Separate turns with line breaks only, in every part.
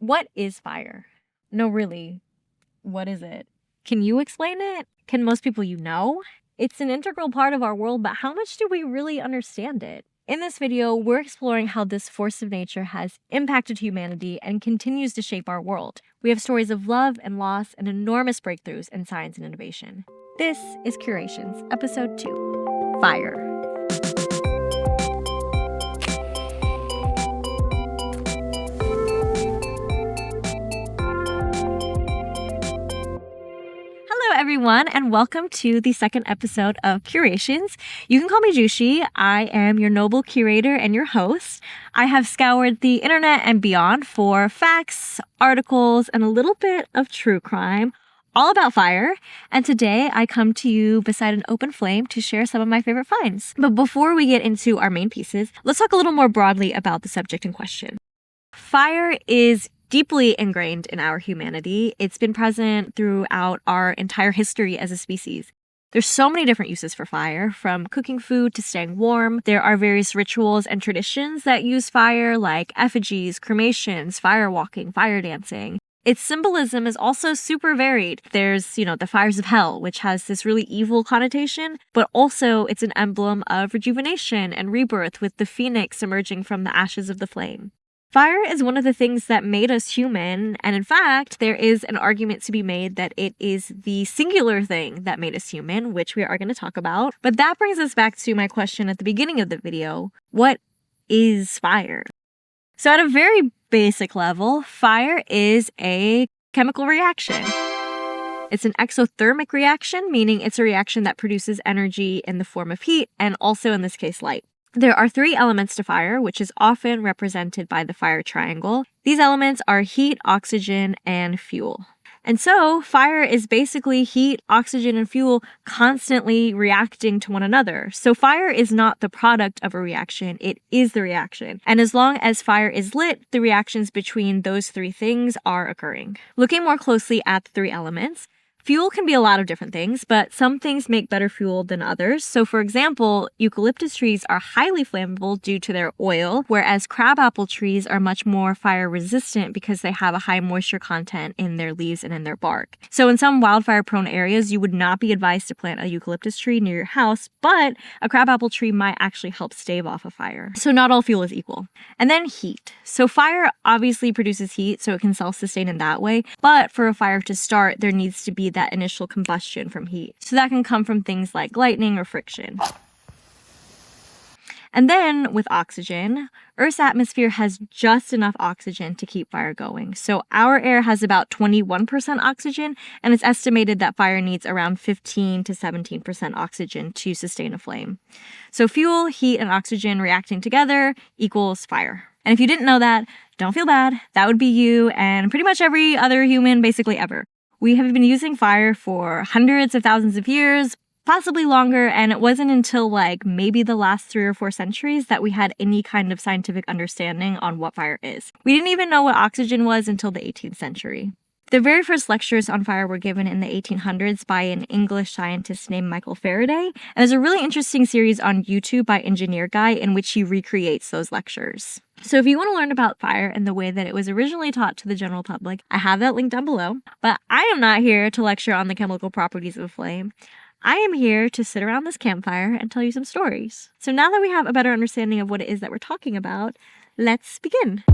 What is fire? No, really, what is it? Can you explain it? Can most people you know? It's an integral part of our world, but how much do we really understand it? In this video, we're exploring how this force of nature has impacted humanity and continues to shape our world. We have stories of love and loss and enormous breakthroughs in science and innovation. This is Curations, Episode 2, Fire. Hello everyone, and welcome to the second episode of Curations. You can call me Jushi. I am your noble curator and your host. I have scoured the internet and beyond for facts, articles, and a little bit of true crime, all about fire. And today I come to you beside an open flame to share some of my favorite finds. But before we get into our main pieces, let's talk a little more broadly about the subject in question. Fire is deeply ingrained in our humanity. It's been present throughout our entire history as a species. There's so many different uses for fire, from cooking food to staying warm. There are various rituals and traditions that use fire, like effigies, cremations, fire walking, fire dancing. Its symbolism is also super varied. There's, the fires of hell, which has this really evil connotation, but also it's an emblem of rejuvenation and rebirth, with the phoenix emerging from the ashes of the flame. Fire is one of the things that made us human, and in fact, there is an argument to be made that it is the singular thing that made us human, which we are going to talk about. But that brings us back to my question at the beginning of the video: what is fire? So at a very basic level, fire is a chemical reaction. It's an exothermic reaction, meaning it's a reaction that produces energy in the form of heat, and also in this case, light. There are three elements to fire, which is often represented by the fire triangle. These elements are heat, oxygen, and fuel. And so fire is basically heat, oxygen, and fuel constantly reacting to one another. So fire is not the product of a reaction, it is the reaction. And as long as fire is lit, the reactions between those three things are occurring. Looking more closely at the three elements, fuel can be a lot of different things, but some things make better fuel than others. So for example, eucalyptus trees are highly flammable due to their oil, whereas crabapple trees are much more fire resistant because they have a high moisture content in their leaves and in their bark. So in some wildfire prone areas, you would not be advised to plant a eucalyptus tree near your house, but a crabapple tree might actually help stave off a fire. So not all fuel is equal. And then heat. So fire obviously produces heat, so it can self-sustain in that way, but for a fire to start, there needs to be that initial combustion from heat. So that can come from things like lightning or friction. And then with oxygen, Earth's atmosphere has just enough oxygen to keep fire going. So our air has about 21% oxygen, and it's estimated that fire needs around 15 to 17% oxygen to sustain a flame. So fuel, heat, and oxygen reacting together equals fire. And if you didn't know that, don't feel bad. That would be you and pretty much every other human basically ever. We have been using fire for hundreds of thousands of years, possibly longer, and it wasn't until maybe the last 3 or 4 centuries that we had any kind of scientific understanding on what fire is. We didn't even know what oxygen was until the 18th century. The very first lectures on fire were given in the 1800s by an English scientist named Michael Faraday, and there's a really interesting series on YouTube by Engineer Guy in which he recreates those lectures. So if you want to learn about fire in the way that it was originally taught to the general public, I have that link down below. But I am not here to lecture on the chemical properties of a flame. I am here to sit around this campfire and tell you some stories. So now that we have a better understanding of what it is that we're talking about, let's begin.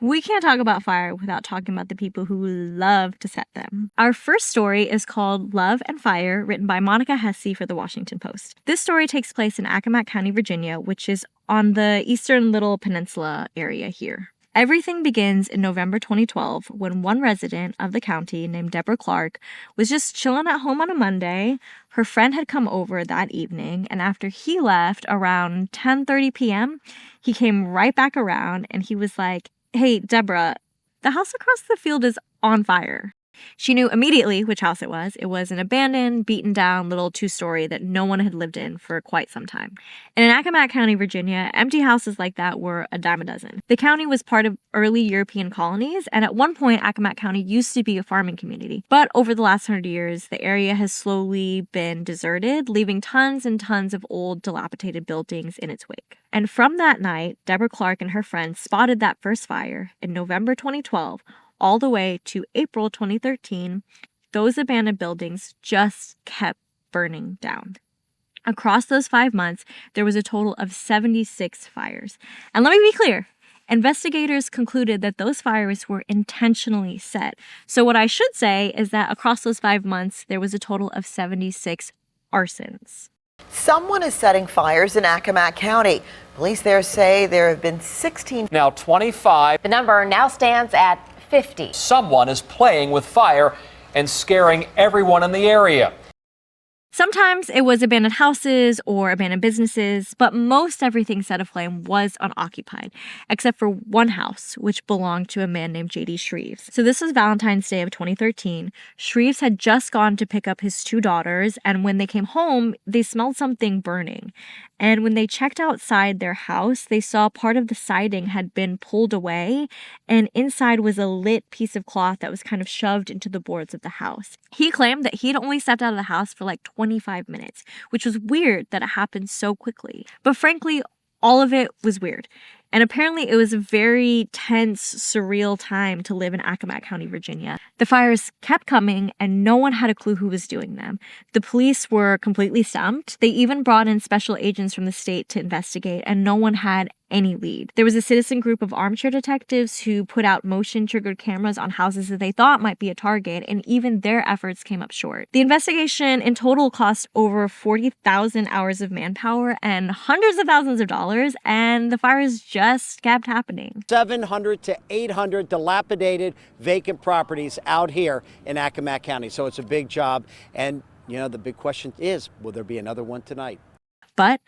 We can't talk about fire without talking about the people who love to set them. Our first story is called Love and Fire, written by Monica Hesse for the Washington Post. This story takes place in Accomack County, Virginia, which is on the eastern Little Peninsula area here. Everything begins in November 2012 when one resident of the county named Deborah Clark was just chilling at home on a Monday. Her friend had come over that evening, and after he left around 10:30 p.m., he came right back around and he was like, "Hey, Deborah, the house across the field is on fire." She knew immediately which house it was. It was an abandoned, beaten down little two-story that no one had lived in for quite some time. And in Accomack County, Virginia, empty houses like that were a dime a dozen. The county was part of early European colonies, and at one point, Accomack County used to be a farming community. But over the last 100 years, the area has slowly been deserted, leaving tons and tons of old, dilapidated buildings in its wake. And from that night, Deborah Clark and her friends spotted that first fire in November 2012, all the way to April 2013, those abandoned buildings just kept burning down. Across those 5 months, there was a total of 76 fires. And let me be clear, investigators concluded that those fires were intentionally set. So what I should say is that across those 5 months, there was a total of 76 arsons.
Someone is setting fires in Accomack County. Police there say there have been 16.
Now 25.
The number now stands at 50.
Someone is playing with fire and scaring everyone in the area.
Sometimes it was abandoned houses or abandoned businesses, but most everything set aflame was unoccupied, except for one house, which belonged to a man named J.D. Shreves. So this was Valentine's Day of 2013. Shreves had just gone to pick up his 2 daughters, and when they came home, they smelled something burning. And when they checked outside their house, they saw part of the siding had been pulled away, and inside was a lit piece of cloth that was kind of shoved into the boards of the house. He claimed that he'd only stepped out of the house for like 25 minutes, which was weird that it happened so quickly. But frankly, all of it was weird. And apparently it was a very tense, surreal time to live in Accomack County, Virginia. The fires kept coming and no one had a clue who was doing them. The police were completely stumped. They even brought in special agents from the state to investigate and no one had any lead. There was a citizen group of armchair detectives who put out motion-triggered cameras on houses that they thought might be a target, and even their efforts came up short. The investigation in total cost over 40,000 hours of manpower and hundreds of thousands of dollars, and the fires just kept happening.
700 to 800 dilapidated vacant properties out here in Accomack County. So it's a big job. And, you know, the big question is, will there be another one tonight?
But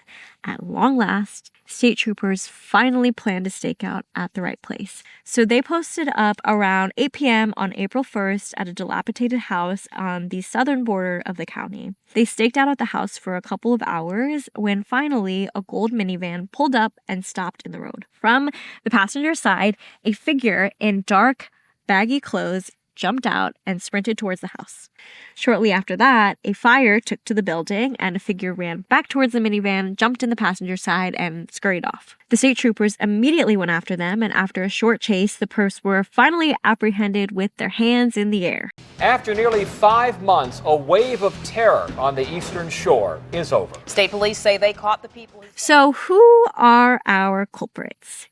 at long last, state troopers finally planned a stakeout at the right place. So they posted up around 8 p.m. on April 1st at a dilapidated house on the southern border of the county. They staked out at the house for a couple of hours when finally a gold minivan pulled up and stopped in the road. From the passenger side, a figure in dark, baggy clothes jumped out and sprinted towards the house. Shortly after that, a fire took to the building and a figure ran back towards the minivan, jumped in the passenger side, and scurried off. The state troopers immediately went after them, and after a short chase, the pair were finally apprehended with their hands in the air.
After nearly 5 months, a wave of terror on the eastern shore is over.
State police say they caught the people.
So who are our culprits?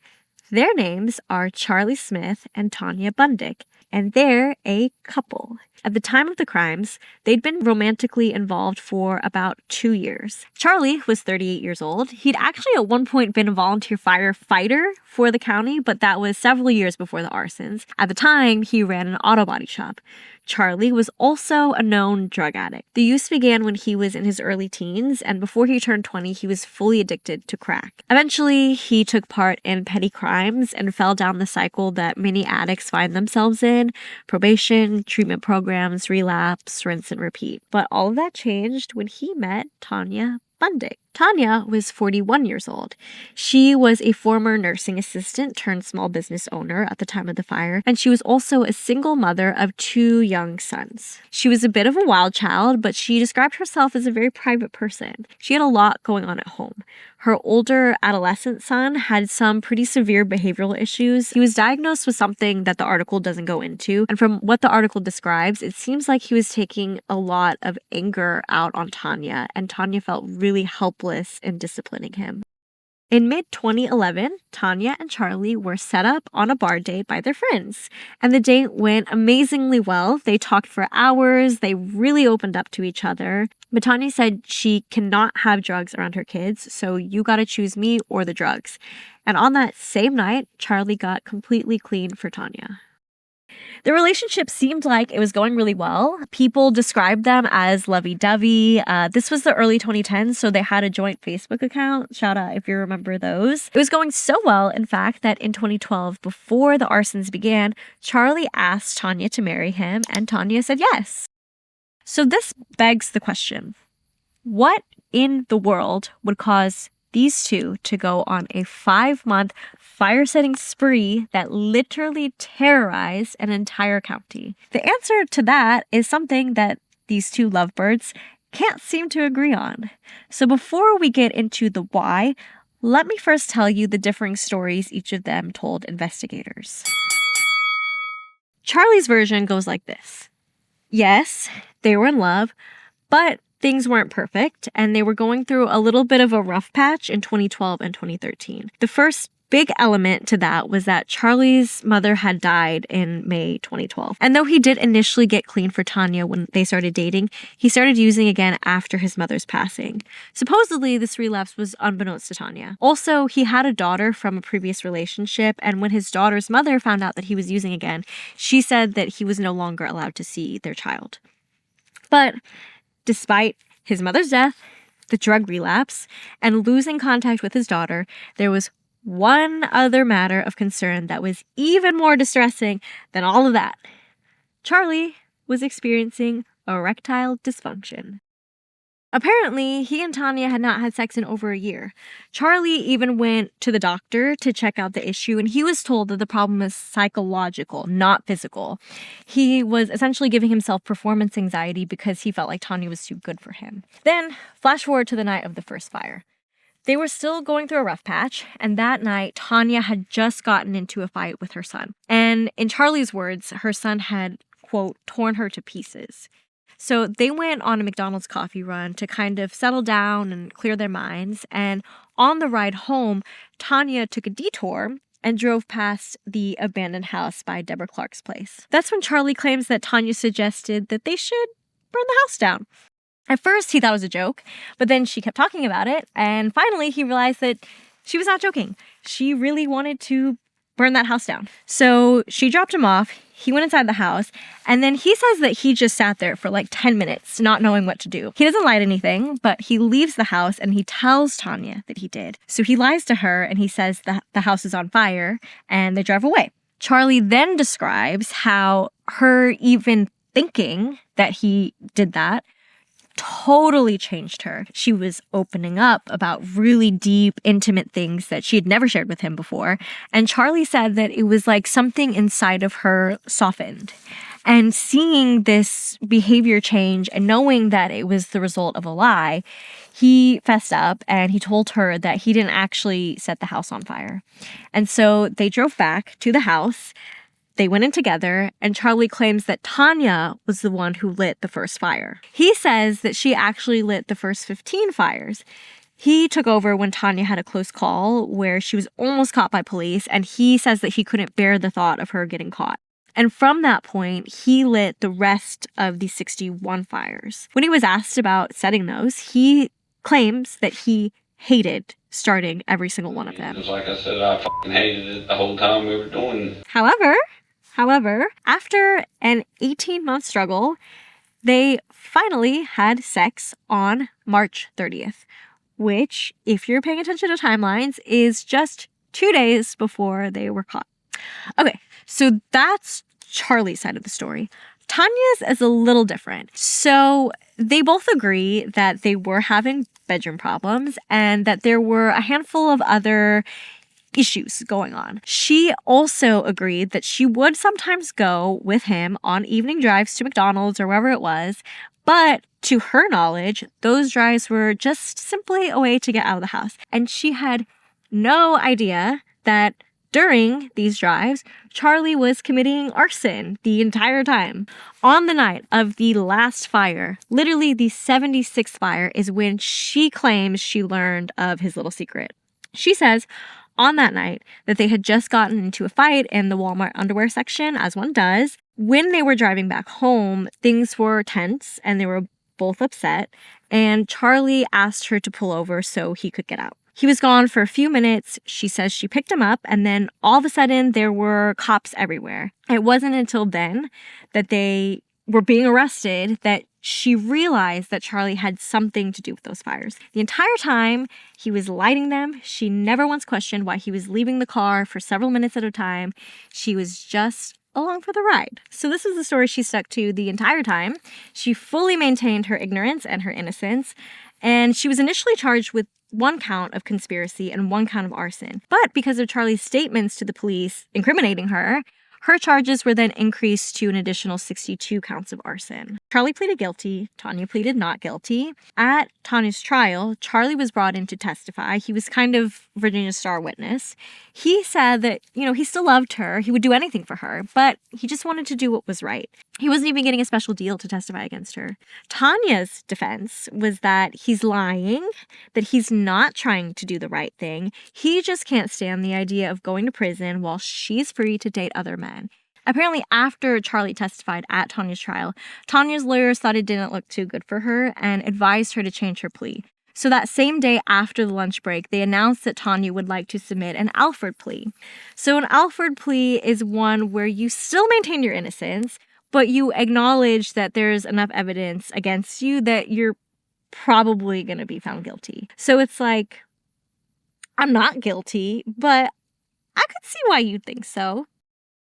Their names are Charlie Smith and Tanya Bundick, and they're a couple. At the time of the crimes, they'd been romantically involved for about 2 years. Charlie was 38 years old. He'd actually at one point been a volunteer firefighter for the county, but that was several years before the arsons. At the time, he ran an auto body shop. Charlie was also a known drug addict. The use began when he was in his early teens, and before he turned 20, he was fully addicted to crack. Eventually, he took part in petty crimes and fell down the cycle that many addicts find themselves in: probation, treatment programs, relapse, rinse and repeat. But all of that changed when he met Tanya Bundick. Tanya was 41 years old. She was a former nursing assistant turned small business owner at the time of the fire, and she was also a single mother of 2 young sons. She was a bit of a wild child, but she described herself as a very private person. She had a lot going on at home. Her older adolescent son had some pretty severe behavioral issues. He was diagnosed with something that the article doesn't go into, and from what the article describes, it seems like he was taking a lot of anger out on Tanya, and Tanya felt really helpless in disciplining him. In mid-2011, Tanya and Charlie were set up on a bar date by their friends, and the date went amazingly well. They talked for hours, they really opened up to each other, but Tanya said she cannot have drugs around her kids, so you gotta choose me or the drugs. And on that same night, Charlie got completely clean for Tanya. The relationship seemed like it was going really well. People described them as lovey-dovey. This was the early 2010s, so they had a joint Facebook account. Shout out if you remember those. It was going so well, in fact, that in 2012, before the arsons began, Charlie asked Tanya to marry him, and Tanya said yes. So this begs the question, what in the world would cause these two to go on a 5-month fire-setting spree that literally terrorized an entire county? The answer to that is something that these two lovebirds can't seem to agree on. So before we get into the why, let me first tell you the differing stories each of them told investigators. Charlie's version goes like this. Yes, they were in love, but things weren't perfect, and they were going through a little bit of a rough patch in 2012 and 2013. The first big element to that was that Charlie's mother had died in May 2012. And though he did initially get clean for Tanya when they started dating, he started using again after his mother's passing. Supposedly, this relapse was unbeknownst to Tanya. Also, he had a daughter from a previous relationship, and when his daughter's mother found out that he was using again, she said that he was no longer allowed to see their child. But despite his mother's death, the drug relapse, and losing contact with his daughter, there was one other matter of concern that was even more distressing than all of that. Charlie was experiencing erectile dysfunction. Apparently, he and Tanya had not had sex in over a year. Charlie even went to the doctor to check out the issue, and he was told that the problem is psychological, not physical. He was essentially giving himself performance anxiety because he felt like Tanya was too good for him. Then, flash forward to the night of the first fire. They were still going through a rough patch, and that night, Tanya had just gotten into a fight with her son. And in Charlie's words, her son had, quote, torn her to pieces. So they went on a McDonald's coffee run to kind of settle down and clear their minds. And on the ride home, Tanya took a detour and drove past the abandoned house by Deborah Clark's place. That's when Charlie claims that Tanya suggested that they should burn the house down. At first, he thought it was a joke, but then she kept talking about it. And finally, he realized that she was not joking. She really wanted to burn that house down. So she dropped him off. He went inside the house, and then he says that he just sat there for like 10 minutes, not knowing what to do. He doesn't light anything, but he leaves the house and he tells Tanya that he did. So he lies to her and he says that the house is on fire, and they drive away. Charlie then describes how her even thinking that he did that totally changed her. She was opening up about really deep, intimate things that she had never shared with him before. And Charlie said that it was like something inside of her softened. And seeing this behavior change and knowing that it was the result of a lie, he fessed up and he told her that he didn't actually set the house on fire. And so they drove back to the house. They went in together, and Charlie claims that Tanya was the one who lit the first fire. He says that she actually lit the first 15 fires. He took over when Tanya had a close call where she was almost caught by police, and he says that he couldn't bear the thought of her getting caught. And from that point, he lit the rest of the 61 fires. When he was asked about setting those, he claims that he hated starting every single one of them.
Just like I said, I fucking hated it the whole time we were doing it.
However, after an 18-month struggle, they finally had sex on March 30th, which, if you're paying attention to timelines, is just 2 days before they were caught. Okay, so that's Charlie's side of the story. Tanya's is a little different. So they both agree that they were having bedroom problems and that there were a handful of other issues going on. She also agreed that she would sometimes go with him on evening drives to McDonald's or wherever it was, but to her knowledge, those drives were just simply a way to get out of the house. And she had no idea that during these drives, Charlie was committing arson the entire time. On the night of the last fire, literally the 76th fire, is when she claims she learned of his little secret. She says on that night that they had just gotten into a fight in the Walmart underwear section, as one does. When they were driving back home, things were tense and they were both upset, and Charlie asked her to pull over so he could get out. He was gone for a few minutes. She says she picked him up, and then all of a sudden there were cops everywhere. It wasn't until then that they were being arrested that she realized that Charlie had something to do with those fires. The entire time he was lighting them, she never once questioned why he was leaving the car for several minutes at a time. She was just along for the ride. So this is the story she stuck to the entire time. She fully maintained her ignorance and her innocence, and she was initially charged with 1 count of conspiracy and 1 count of arson. But because of Charlie's statements to the police incriminating her, her charges were then increased to an additional 62 counts of arson. Charlie pleaded guilty. Tanya pleaded not guilty. At Tanya's trial, Charlie was brought in to testify. He was kind of Virginia's star witness. He said that, he still loved her. He would do anything for her, but he just wanted to do what was right. He wasn't even getting a special deal to testify against her. Tanya's defense was that he's lying, that he's not trying to do the right thing. He just can't stand the idea of going to prison while she's free to date other men. Apparently, after Charlie testified at Tanya's trial, Tanya's lawyers thought it didn't look too good for her and advised her to change her plea. So that same day after the lunch break, they announced that Tanya would like to submit an Alford plea. So an Alford plea is one where you still maintain your innocence, but you acknowledge that there's enough evidence against you that you're probably going to be found guilty. So it's like, I'm not guilty, but I could see why you'd think so.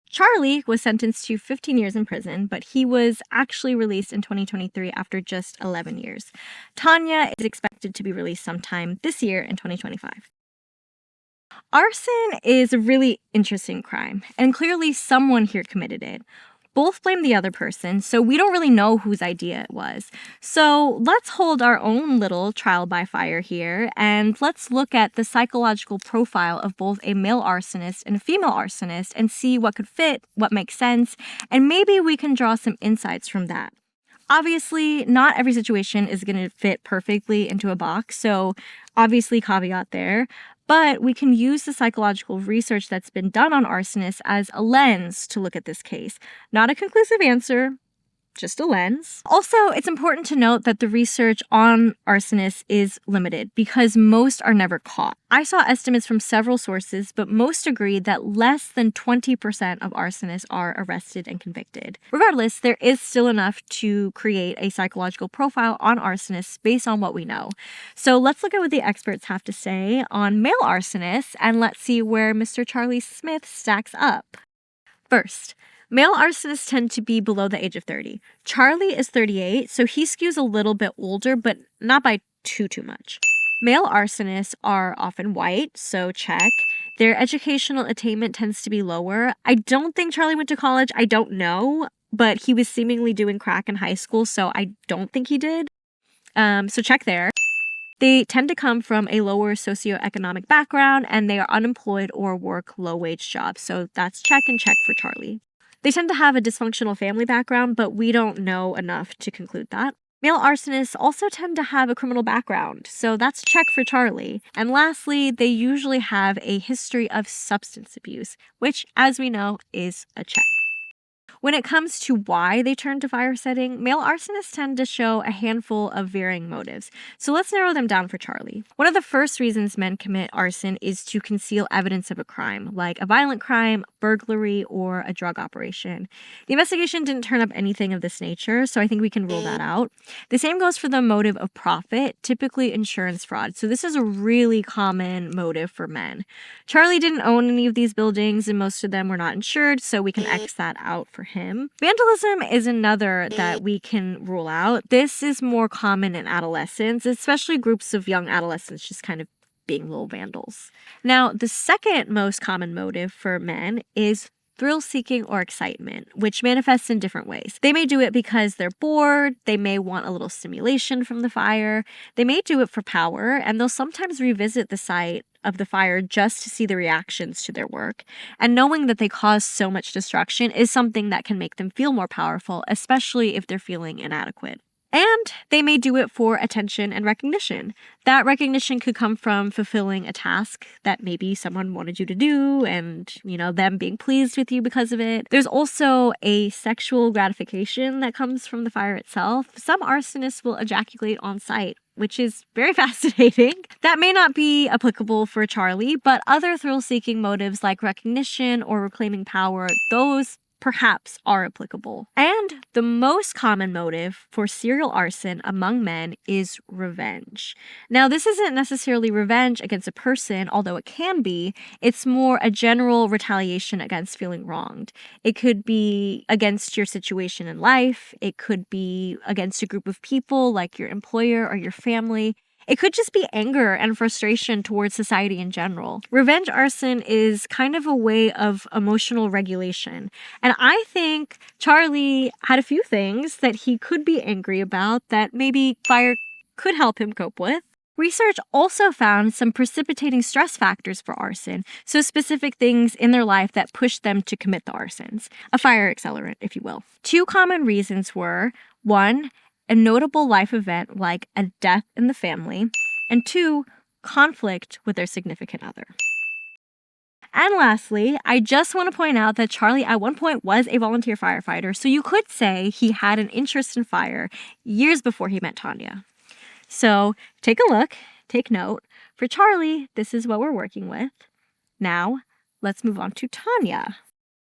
Charlie was sentenced to 15 years in prison, but he was actually released in 2023 after just 11 years. Tanya is expected to be released sometime this year in 2025. Arson is a really interesting crime, and clearly someone here committed it. Both blame the other person, so we don't really know whose idea it was. So let's hold our own little trial by fire here, and let's look at the psychological profile of both a male arsonist and a female arsonist and see what could fit, what makes sense, and maybe we can draw some insights from that. Obviously, not every situation is going to fit perfectly into a box, so obviously caveat there. But we can use the psychological research that's been done on arsonists as a lens to look at this case. Not a conclusive answer, just a lens. Also, it's important to note that the research on arsonists is limited because most are never caught. I saw estimates from several sources, but most agreed that less than 20% of arsonists are arrested and convicted. Regardless, there is still enough to create a psychological profile on arsonists based on what we know. So let's look at what the experts have to say on male arsonists, and let's see where Mr. Charlie Smith stacks up. First, male arsonists tend to be below the age of 30. Charlie is 38, so he skews a little bit older, but not by too much. Male arsonists are often white, so check. Their educational attainment tends to be lower. I don't think Charlie went to college. I don't know, but he was seemingly doing crack in high school, so I don't think he did. So check there. They tend to come from a lower socioeconomic background, and they are unemployed or work low-wage jobs, so that's check and check for Charlie. They tend to have a dysfunctional family background, but we don't know enough to conclude that. Male arsonists also tend to have a criminal background, so that's check for Charlie. And lastly, they usually have a history of substance abuse, which, as we know, is a check. When it comes to why they turn to fire setting, male arsonists tend to show a handful of varying motives. So let's narrow them down for Charlie. One of the first reasons men commit arson is to conceal evidence of a crime, like a violent crime, burglary, or a drug operation. The investigation didn't turn up anything of this nature, so I think we can rule that out. The same goes for the motive of profit, typically insurance fraud. So this is a really common motive for men. Charlie didn't own any of these buildings, and most of them were not insured, so we can X that out for him. Vandalism is another that we can rule out. This is more common in adolescents, especially groups of young adolescents just kind of being little vandals. Now, the second most common motive for men is thrill-seeking or excitement, which manifests in different ways. They may do it because they're bored, they may want a little stimulation from the fire, they may do it for power, and they'll sometimes revisit the site of the fire just to see the reactions to their work. And knowing that they cause so much destruction is something that can make them feel more powerful, especially if they're feeling inadequate. And they may do it for attention and recognition. That recognition could come from fulfilling a task that maybe someone wanted you to do and, them being pleased with you because of it. There's also a sexual gratification that comes from the fire itself. Some arsonists will ejaculate on sight which is very fascinating. That may not be applicable for Charlie, but other thrill-seeking motives like recognition or reclaiming power, those perhaps are applicable. And the most common motive for serial arson among men is revenge. Now, this isn't necessarily revenge against a person, although it can be. It's more a general retaliation against feeling wronged. It could be against your situation in life. It could be against a group of people like your employer or your family. It could just be anger and frustration towards society in general. Revenge arson is kind of a way of emotional regulation. And I think Charlie had a few things that he could be angry about that maybe fire could help him cope with. Research also found some precipitating stress factors for arson, so specific things in their life that pushed them to commit the arsons. A fire accelerant, if you will. Two common reasons were, 1, a notable life event like a death in the family, and 2, conflict with their significant other. And lastly, I just want to point out that Charlie at one point was a volunteer firefighter, so you could say he had an interest in fire years before he met Tanya. So take a look, take note. For Charlie, this is what we're working with. Now, let's move on to Tanya.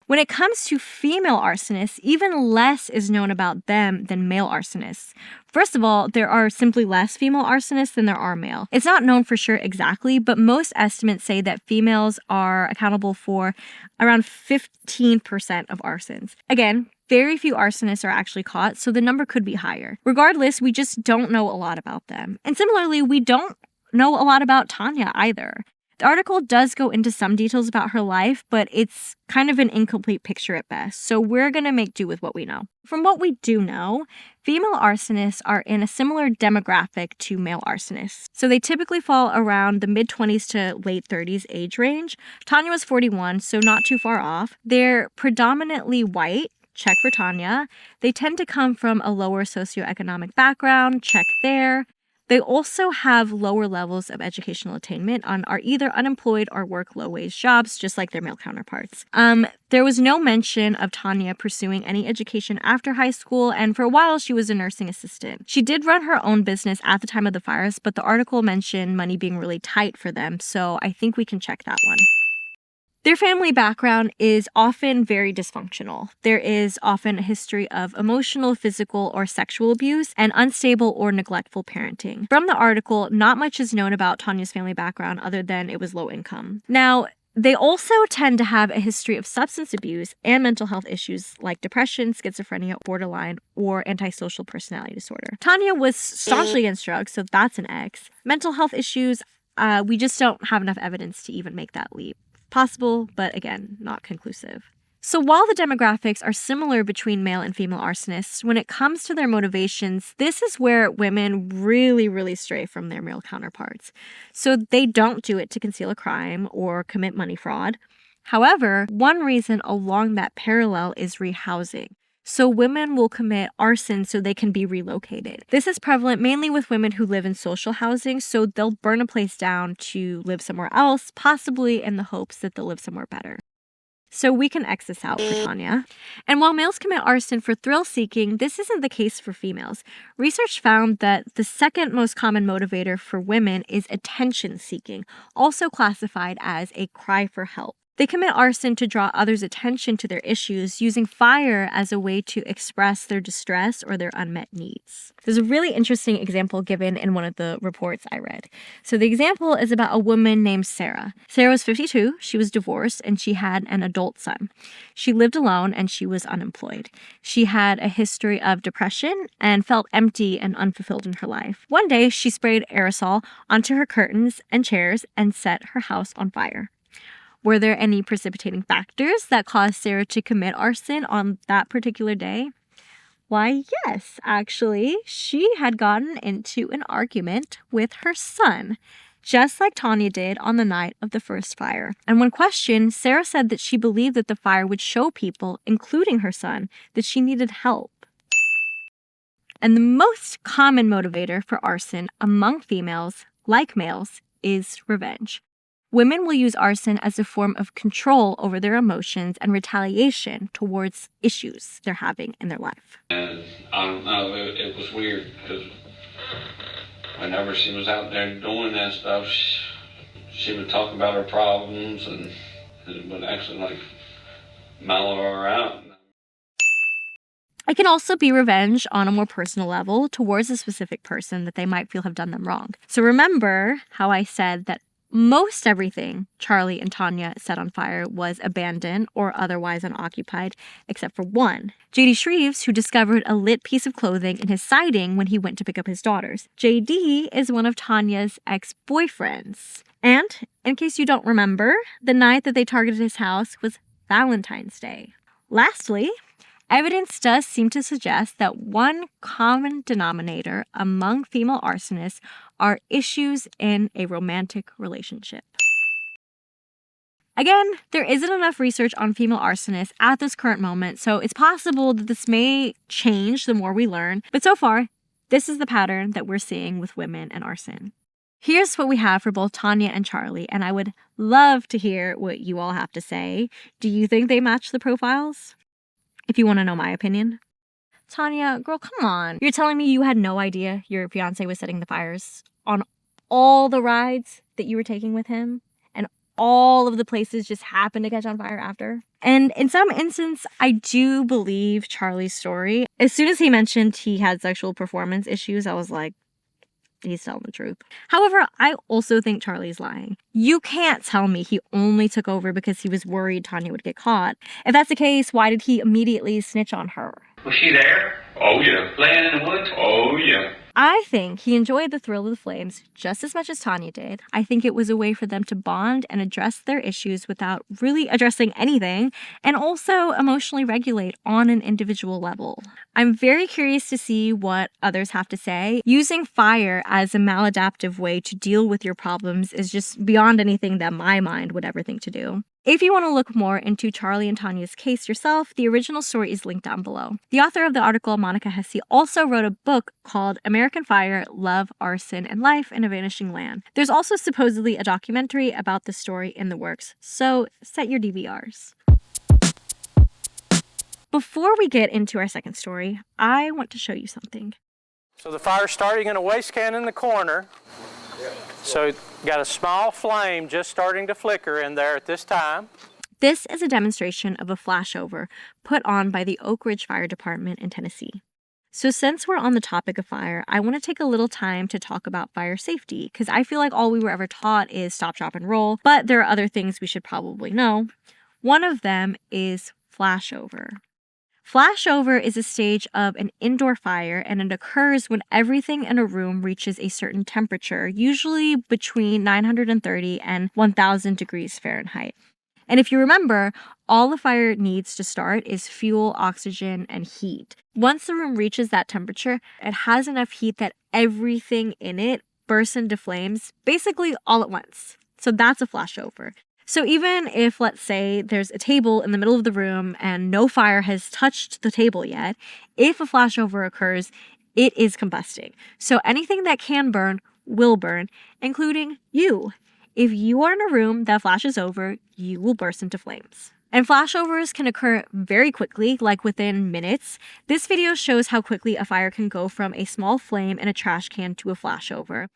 When it comes to female arsonists, even less is known about them than male arsonists. First of all, there are simply less female arsonists than there are male. It's not known for sure exactly, but most estimates say that females are accountable for around 15% of arsons. Again, very few arsonists are actually caught, so the number could be higher. Regardless, we just don't know a lot about them. And similarly, we don't know a lot about Tanya either. The article does go into some details about her life, but it's kind of an incomplete picture at best, so we're going to make do with what we know. From what we do know, female arsonists are in a similar demographic to male arsonists. So they typically fall around the mid-20s to late 30s age range. Tanya was 41, so not too far off. They're predominantly white. Check for Tanya. They tend to come from a lower socioeconomic background. Check there. They also have lower levels of educational attainment and are either unemployed or work low-wage jobs, just like their male counterparts. There was no mention of Tanya pursuing any education after high school, and for a while she was a nursing assistant. She did run her own business at the time of the fires, but the article mentioned money being really tight for them, so I think we can check that one. Their family background is often very dysfunctional. There is often a history of emotional, physical, or sexual abuse and unstable or neglectful parenting. From the article, not much is known about Tanya's family background other than it was low income. Now, they also tend to have a history of substance abuse and mental health issues like depression, schizophrenia, borderline, or antisocial personality disorder. Tanya was staunchly against drugs, so that's an X. Mental health issues, we just don't have enough evidence to even make that leap. Possible, but again, not conclusive. So while the demographics are similar between male and female arsonists, when it comes to their motivations, this is where women really stray from their male counterparts. So they don't do it to conceal a crime or commit money fraud. However, one reason along that parallel is rehousing. So women will commit arson so they can be relocated. This is prevalent mainly with women who live in social housing, so they'll burn a place down to live somewhere else, possibly in the hopes that they'll live somewhere better. So we can X this out for Tanya. And while males commit arson for thrill-seeking, this isn't the case for females. Research found that the second most common motivator for women is attention-seeking, also classified as a cry for help. They commit arson to draw others' attention to their issues, using fire as a way to express their distress or their unmet needs. There's a really interesting example given in one of the reports I read. So the example is about a woman named Sarah. Sarah was 52, she was divorced, and she had an adult son. She lived alone and she was unemployed. She had a history of depression and felt empty and unfulfilled in her life. One day, she sprayed aerosol onto her curtains and chairs and set her house on fire. Were there any precipitating factors that caused Sarah to commit arson on that particular day? Why, yes, actually. She had gotten into an argument with her son, just like Tanya did on the night of the first fire. And when questioned, Sarah said that she believed that the fire would show people, including her son, that she needed help. And the most common motivator for arson among females, like males, is revenge. Women will use arson as a form of control over their emotions and retaliation towards issues they're having in their life.
And I don't know, it was weird because whenever she was out there doing that stuff, she would talk about her problems and it would actually like mellow her out.
It can also be revenge on a more personal level towards a specific person that they might feel have done them wrong. So remember how I said that most everything Charlie and Tanya set on fire was abandoned or otherwise unoccupied, except for one. J.D. Shreves, who discovered a lit piece of clothing in his siding when he went to pick up his daughters. J.D. is one of Tanya's ex-boyfriends. And, in case you don't remember, the night that they targeted his house was Valentine's Day. Lastly, evidence does seem to suggest that one common denominator among female arsonists are issues in a romantic relationship. Again, there isn't enough research on female arsonists at this current moment, so it's possible that this may change the more we learn, but so far, this is the pattern that we're seeing with women and arson. Here's what we have for both Tanya and Charlie, and I would love to hear what you all have to say. Do you think they match the profiles? If you want to know my opinion. Tanya, girl, come on. You're telling me you had no idea your fiance was setting the fires on all the rides that you were taking with him? And all of the places just happened to catch on fire after? And in some instance, I do believe Charlie's story. As soon as he mentioned he had sexual performance issues, I was like, he's telling the truth. However, I also think Charlie's lying. You can't tell me he only took over because he was worried Tanya would get caught. If that's the case, why did he immediately snitch on her?
Was she there? Oh yeah. Playing in the woods? Oh yeah.
I think he enjoyed the thrill of the flames just as much as Tanya did. I think it was a way for them to bond and address their issues without really addressing anything, and also emotionally regulate on an individual level. I'm very curious to see what others have to say. Using fire as a maladaptive way to deal with your problems is just beyond anything that my mind would ever think to do. If you want to look more into Charlie and Tanya's case yourself, the original story is linked down below. The author of the article, Monica Hesse, also wrote a book called American Fire, Love, Arson, and Life in a Vanishing Land. There's also supposedly a documentary about the story in the works, so set your DVRs. Before we get into our second story, I want to show you something.
So the fire's starting in a waste can in the corner. So got a small flame just starting to flicker in there at this time.
This is a demonstration of a flashover put on by the Oak Ridge Fire Department in Tennessee. So since we're on the topic of fire, I want to take a little time to talk about fire safety, because I feel like all we were ever taught is stop, drop, and roll, but there are other things we should probably know. One of them is flashover. Flashover is a stage of an indoor fire, and it occurs when everything in a room reaches a certain temperature, usually between 930 and 1000 degrees Fahrenheit. And if you remember, all the fire needs to start is fuel, oxygen, and heat. Once the room reaches that temperature, it has enough heat that everything in it bursts into flames, basically all at once. So that's a flashover. So even if, let's say, there's a table in the middle of the room and no fire has touched the table yet, if a flashover occurs, it is combusting. So anything that can burn will burn, including you. If you are in a room that flashes over, you will burst into flames. And flashovers can occur very quickly, like within minutes. This video shows how quickly a fire can go from a small flame in a trash can to a flashover.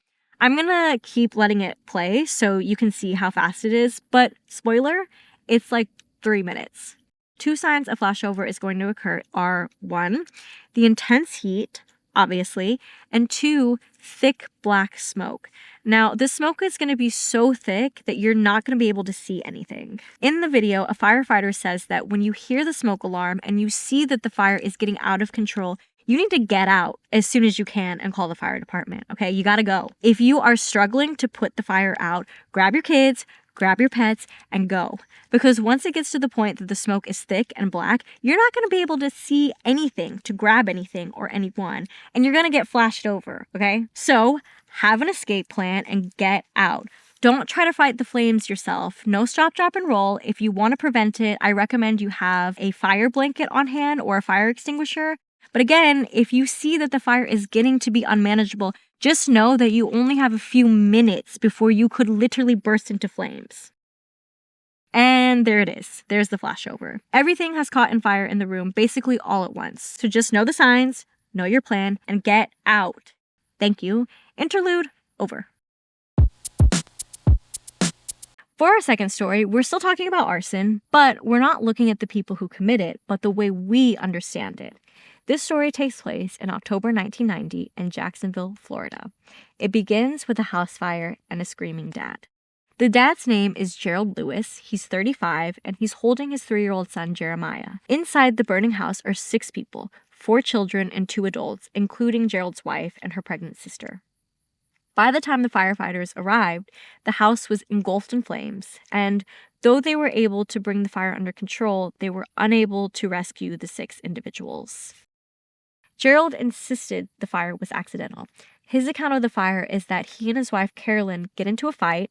I'm gonna keep letting it play so you can see how fast it is, but spoiler, it's like 3 minutes. 2 signs a flashover is going to occur are 1, the intense heat, obviously, and 2, thick black smoke. Now, the smoke is going to be so thick that you're not going to be able to see anything. In the video, a firefighter says that when you hear the smoke alarm and you see that the fire is getting out of control, you need to get out as soon as you can and call the fire department, okay? You gotta go. If you are struggling to put the fire out, grab your kids, grab your pets, and go. Because once it gets to the point that the smoke is thick and black, you're not gonna be able to see anything, to grab anything or anyone, and you're gonna get flashed over, okay? So, have an escape plan and get out. Don't try to fight the flames yourself. No stop, drop, and roll. If you want to prevent it, I recommend you have a fire blanket on hand or a fire extinguisher. But again, if you see that the fire is getting to be unmanageable, just know that you only have a few minutes before you could literally burst into flames. And there it is. There's the flashover. Everything has caught in fire in the room, basically all at once. So just know the signs, know your plan, and get out. Thank you. Interlude over. For our second story, we're still talking about arson, but we're not looking at the people who commit it, but the way we understand it. This story takes place in October 1990 in Jacksonville, Florida. It begins with a house fire and a screaming dad. The dad's name is Gerald Lewis. He's 35, and he's holding his 3-year-old son, Jeremiah. Inside the burning house are 6 people, 4 children and 2 adults, including Gerald's wife and her pregnant sister. By the time the firefighters arrived, the house was engulfed in flames, and though they were able to bring the fire under control, they were unable to rescue the 6 individuals. Gerald insisted the fire was accidental. His account of the fire is that he and his wife, Carolyn, get into a fight.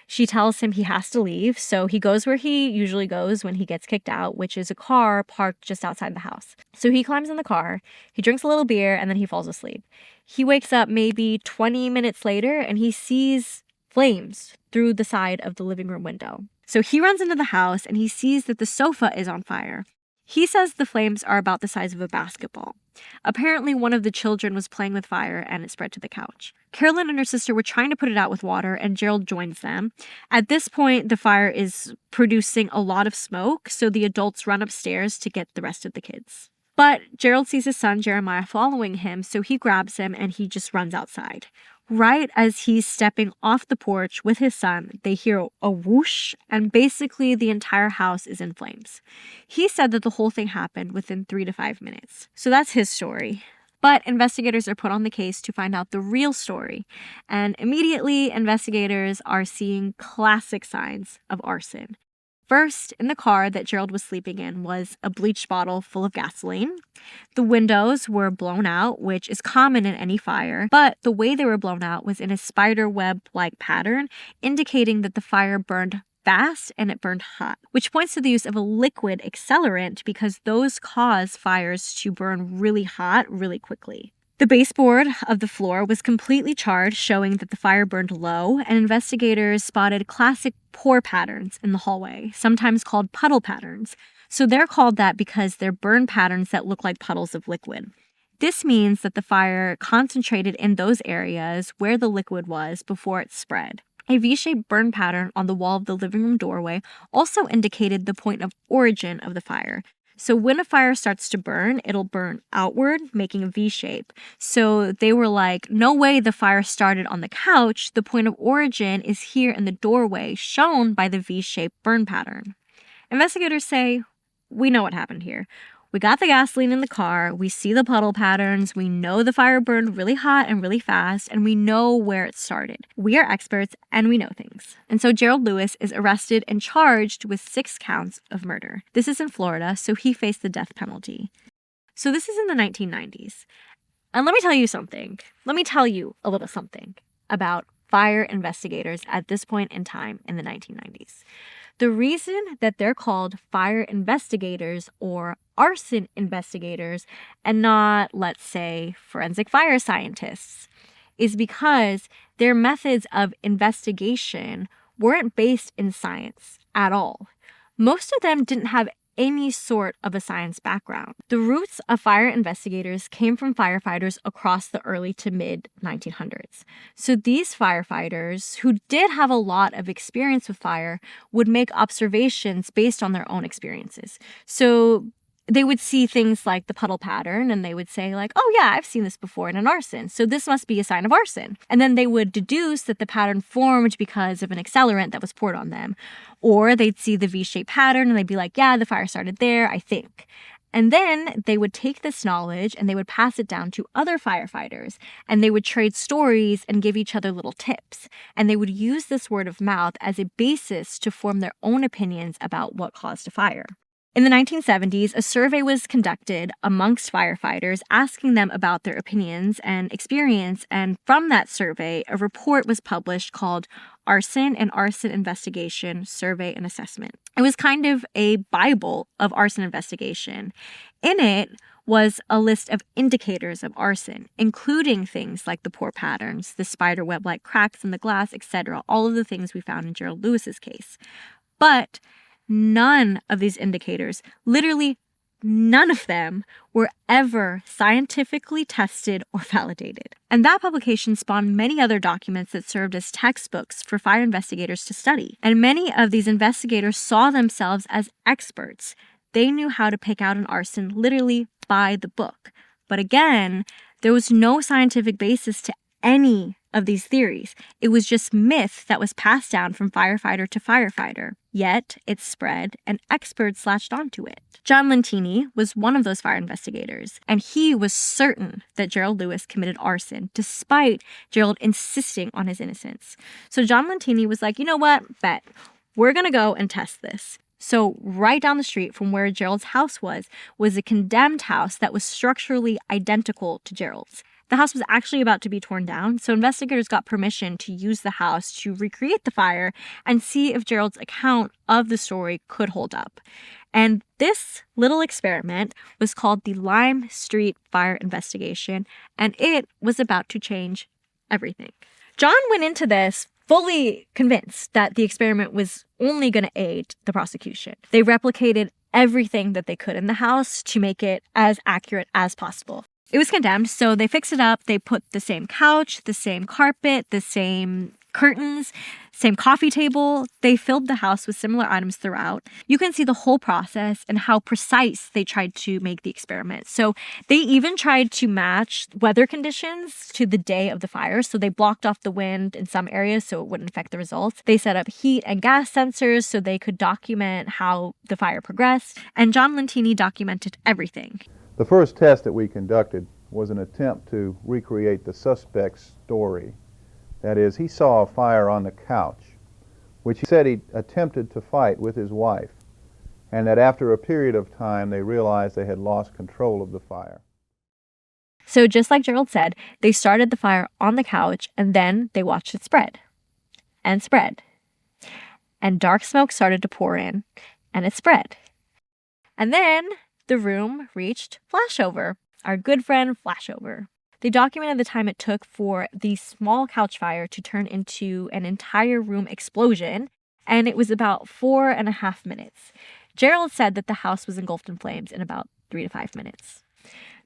She tells him he has to leave, so he goes where he usually goes when he gets kicked out, which is a car parked just outside the house. So he climbs in the car, he drinks a little beer, and then he falls asleep. He wakes up maybe 20 minutes later, and he sees flames through the side of the living room window. So he runs into the house, and he sees that the sofa is on fire. He says the flames are about the size of a basketball. Apparently, one of the children was playing with fire and it spread to the couch. Carolyn and her sister were trying to put it out with water, and Gerald joins them. At this point, the fire is producing a lot of smoke, so the adults run upstairs to get the rest of the kids. But Gerald sees his son, Jeremiah, following him, so he grabs him and he just runs outside. Right as he's stepping off the porch with his son, they hear a whoosh, and basically the entire house is in flames. He said that the whole thing happened within 3 to 5 minutes. So that's his story. But investigators are put on the case to find out the real story. And immediately, investigators are seeing classic signs of arson. First, in the car that Gerald was sleeping in was a bleach bottle full of gasoline. The windows were blown out, which is common in any fire, but the way they were blown out was in a spider web-like pattern, indicating that the fire burned fast and it burned hot, which points to the use of a liquid accelerant because those cause fires to burn really hot really quickly. The baseboard of the floor was completely charred, showing that the fire burned low, and investigators spotted classic pour patterns in the hallway, sometimes called puddle patterns. So they're called that because they're burn patterns that look like puddles of liquid. This means that the fire concentrated in those areas where the liquid was before it spread. A V-shaped burn pattern on the wall of the living room doorway also indicated the point of origin of the fire. So when a fire starts to burn, it'll burn outward, making a V shape. So they were like, no way the fire started on the couch. The point of origin is here in the doorway, shown by the V-shaped burn pattern. Investigators say, we know what happened here. We got the gasoline in the car, we see the puddle patterns, we know the fire burned really hot and really fast, and we know where it started. We are experts and we know things. And so Gerald Lewis is arrested and charged with 6 counts of murder. This is in Florida, so he faced the death penalty. So this is in the 1990s. And let me tell you something. Let me tell you a little something about fire investigators at this point in time in the 1990s. The reason that they're called fire investigators or arson investigators and not, let's say, forensic fire scientists is because their methods of investigation weren't based in science at all. Most of them didn't have any sort of a science background. The roots of fire investigators came from firefighters across the early to mid 1900s. So these firefighters, who did have a lot of experience with fire, would make observations based on their own experiences. So they would see things like the puddle pattern and they would say like, oh yeah, I've seen this before in an arson, so this must be a sign of arson. And then they would deduce that the pattern formed because of an accelerant that was poured on them. Or they'd see the V-shaped pattern and they'd be like, yeah, the fire started there, I think. And then they would take this knowledge and they would pass it down to other firefighters, and they would trade stories and give each other little tips. And they would use this word of mouth as a basis to form their own opinions about what caused a fire. In the 1970s, a survey was conducted amongst firefighters asking them about their opinions and experience, and from that survey, a report was published called Arson and Arson Investigation Survey and Assessment. It was kind of a Bible of arson investigation. In it was a list of indicators of arson, including things like the pour patterns, the spider web-like cracks in the glass, etc., all of the things we found in Gerald Lewis's case. But none of these indicators, literally none of them were ever scientifically tested or validated. And that publication spawned many other documents that served as textbooks for fire investigators to study. And many of these investigators saw themselves as experts. They knew how to pick out an arson literally by the book. But again, there was no scientific basis to any of these theories. It was just myth that was passed down from firefighter to firefighter. Yet, it spread and experts latched onto it. John Lentini was one of those fire investigators, and he was certain that Gerald Lewis committed arson, despite Gerald insisting on his innocence. So John Lentini was like, you know what, bet, we're gonna go and test this. So right down the street from where Gerald's house was a condemned house that was structurally identical to Gerald's. The house was actually about to be torn down, so investigators got permission to use the house to recreate the fire and see if Gerald's account of the story could hold up. And this little experiment was called the Lime Street Fire Investigation, and it was about to change everything. John went into this fully convinced that the experiment was only going to aid the prosecution. They replicated everything that they could in the house to make it as accurate as possible. It was condemned, so they fixed it up. They put the same couch, the same carpet, the same curtains, same coffee table. They filled the house with similar items throughout. You can see the whole process and how precise they tried to make the experiment. So they even tried to match weather conditions to the day of the fire. So they blocked off the wind in some areas so it wouldn't affect the results. They set up heat and gas sensors so they could document how the fire progressed. And John Lentini documented everything.
The first test that we conducted was an attempt to recreate the suspect's story. That is, he saw a fire on the couch, which he said he attempted to fight with his wife, and that after a period of time they realized they had lost control of the fire.
So just like Gerald said, they started the fire on the couch and then they watched it spread and spread. And dark smoke started to pour in and it spread. And then the room reached flashover, our good friend flashover. They documented the time it took for the small couch fire to turn into an entire room explosion, and it was about 4.5 minutes. Gerald said that the house was engulfed in flames in about 3 to 5 minutes.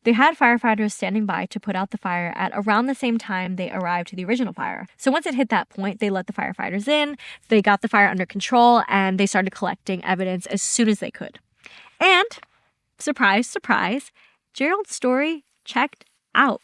They had firefighters standing by to put out the fire at around the same time they arrived to the original fire. So once it hit that point, they let the firefighters in, they got the fire under control, and they started collecting evidence as soon as they could. And surprise, surprise, Gerald's story checked out.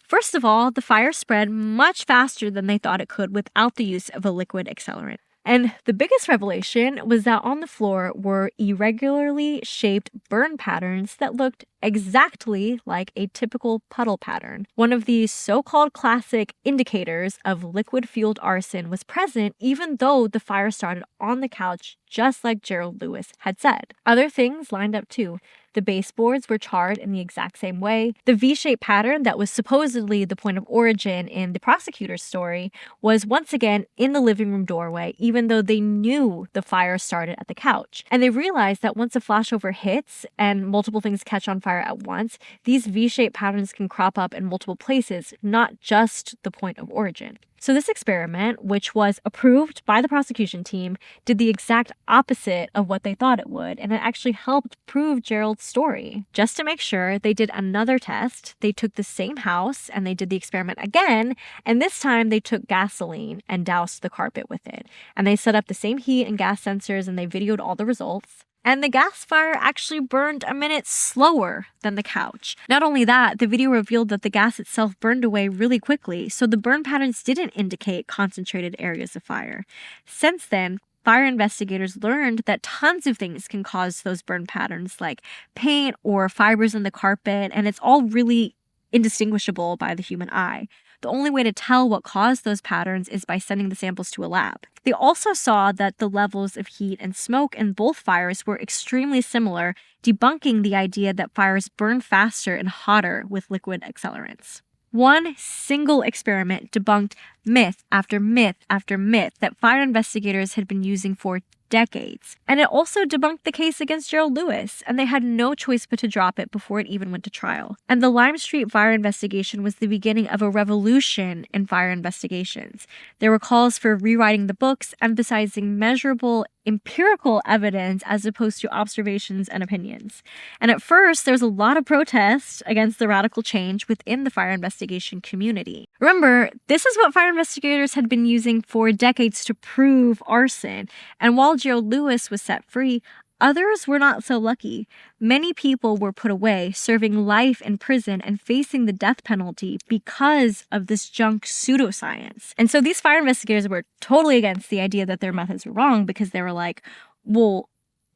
First of all, the fire spread much faster than they thought it could without the use of a liquid accelerant. And the biggest revelation was that on the floor were irregularly shaped burn patterns that looked exactly like a typical puddle pattern. One of these so-called classic indicators of liquid-fueled arson was present even though the fire started on the couch, just like Gerald Lewis had said. Other things lined up too. The baseboards were charred in the exact same way. The V-shaped pattern that was supposedly the point of origin in the prosecutor's story was once again in the living room doorway, even though they knew the fire started at the couch. And they realized that once a flashover hits and multiple things catch on fire at once, these V-shaped patterns can crop up in multiple places, not just the point of origin. So this experiment, which was approved by the prosecution team, did the exact opposite of what they thought it would, and it actually helped prove Gerald's story. Just to make sure, they did another test. They took the same house and they did the experiment again, and this time they took gasoline and doused the carpet with it. And they set up the same heat and gas sensors and they videoed all the results. And the gas fire actually burned a minute slower than the couch. Not only that, the video revealed that the gas itself burned away really quickly, so the burn patterns didn't indicate concentrated areas of fire. Since then, fire investigators learned that tons of things can cause those burn patterns, like paint or fibers in the carpet, and it's all really indistinguishable by the human eye. The only way to tell what caused those patterns is by sending the samples to a lab. They also saw that the levels of heat and smoke in both fires were extremely similar, debunking the idea that fires burn faster and hotter with liquid accelerants. One single experiment debunked myth after myth after myth that fire investigators had been using for decades. And it also debunked the case against Gerald Lewis, and they had no choice but to drop it before it even went to trial. And the Lime Street fire investigation was the beginning of a revolution in fire investigations. There were calls for rewriting the books, emphasizing measurable empirical evidence as opposed to observations and opinions. And at first, there was a lot of protest against the radical change within the fire investigation community. Remember, this is what fire investigators had been using for decades to prove arson. And while Gerald Lewis was set free, others were not so lucky. Many people were put away, serving life in prison and facing the death penalty because of this junk pseudoscience. And so these fire investigators were totally against the idea that their methods were wrong, because they were like, well,